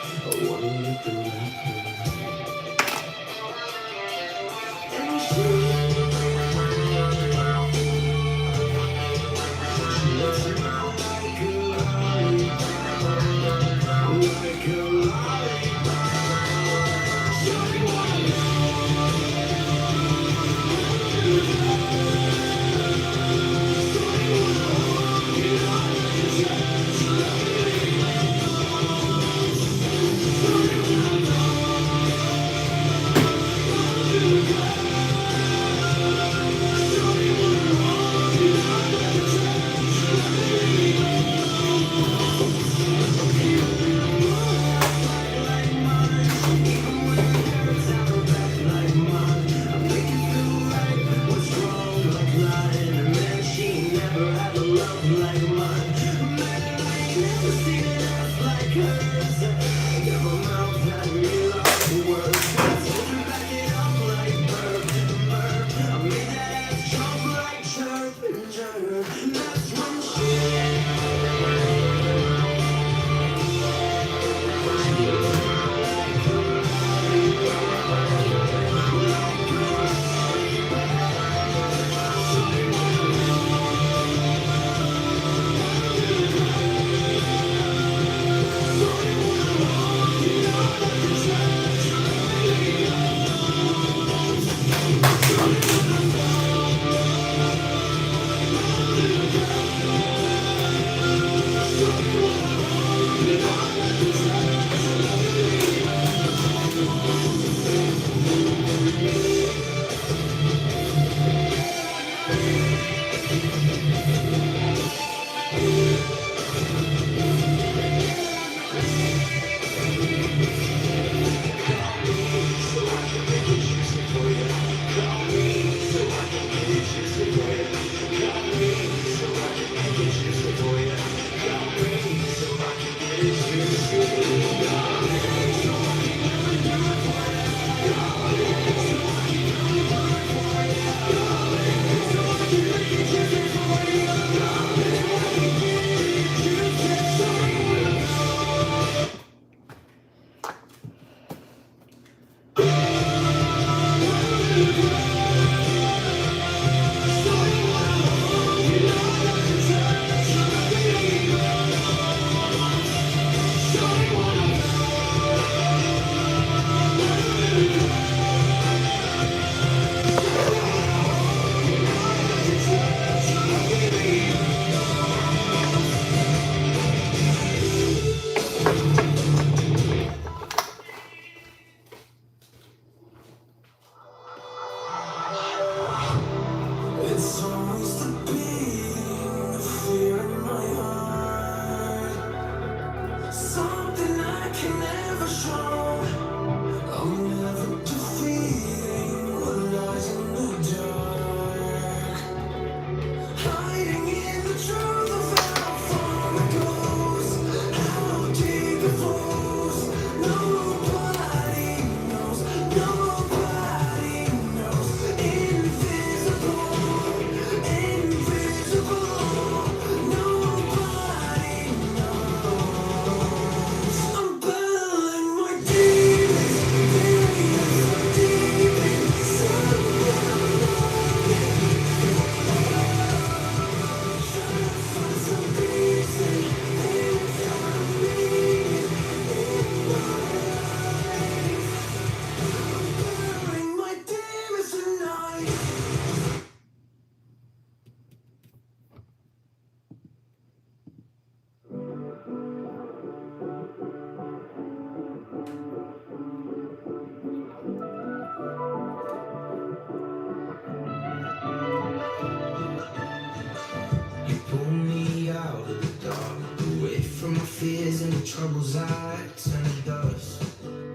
troubles I turn to dust.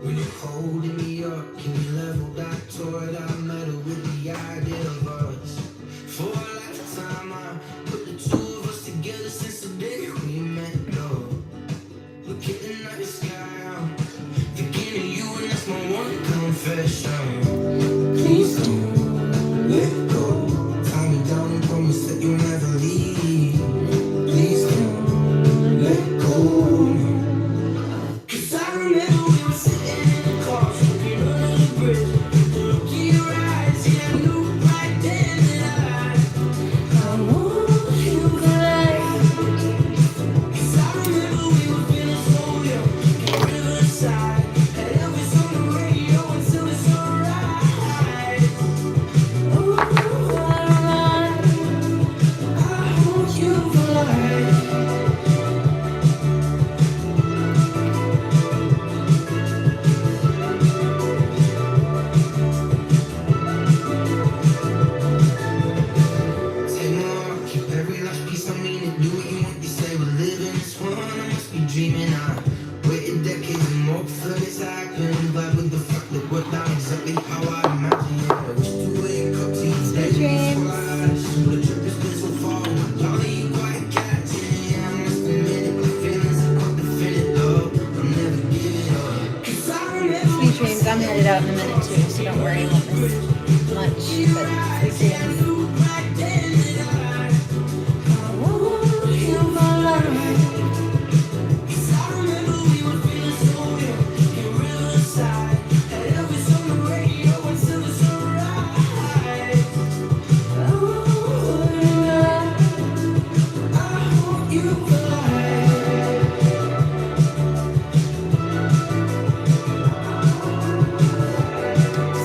When you're holding me up, can you level back toward our metal with the idea of us? For a lifetime, I put the two of us together since the day we met, though. Look at the night sky, I'm thinking of you and that's my one confession. Please don't let go. Tie me down and promise that you'll never leave. Please don't let go. 'Cause I remember we were sitting in the car, smoking under the bridge. The look in your eyes, yeah, I knew right then that I want you for life. 'Cause I remember we were feeling so young, in Riverside. Had Elvis on the radio until it's alright. Oh, I want you for life. Take my heart, keep every last piece. I mean it. Do what you want, you say we're living this fun. I must be dreaming. I waited decades and more for this to happen. Vibe with the fact that we're down exactly how I imagine it. Wish to wake up to these days. The trip has been so far. Darling, you quite catching. Yeah, I must admit it. The feelings are quite definitive. I'll never give it up. 'Cause I remember. Sweet dreams. I'm headed out in a minute too, so don't worry, I won't miss much. But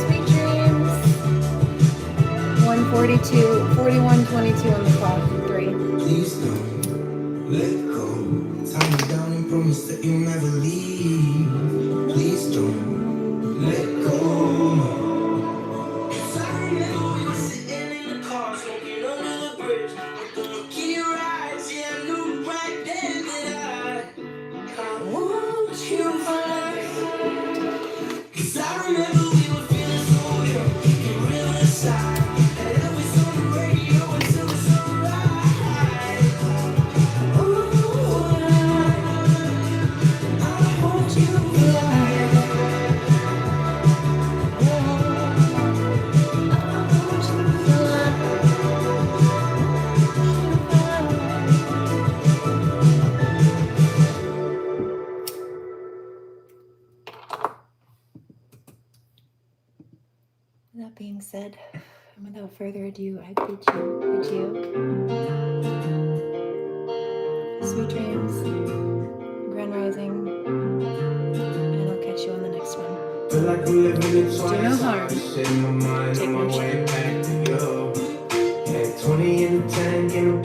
sweet dreams. Sweet dreams. 41:22 on the clock. 3. Please don't let go. Tie me down and promise that you'll never leave. Please don't let go. 'Cause I remember we were sitting in the car, smoking under the bridge. With the look in your eyes, yeah, I knew right then that I want you for life. 'Cause I remember we were feeling so young, in Riverside. Had Elvis on the radio until it's alright. Oh, I want you for life. I want you for life. That being said, and without further ado, I bid you sweet dreams, grand rising, and I'll catch you on the next one. Feel like I'm living it twice. Do no harm. Shit in my mind Take on my no way shit. back to you. Had 20 in the tank and a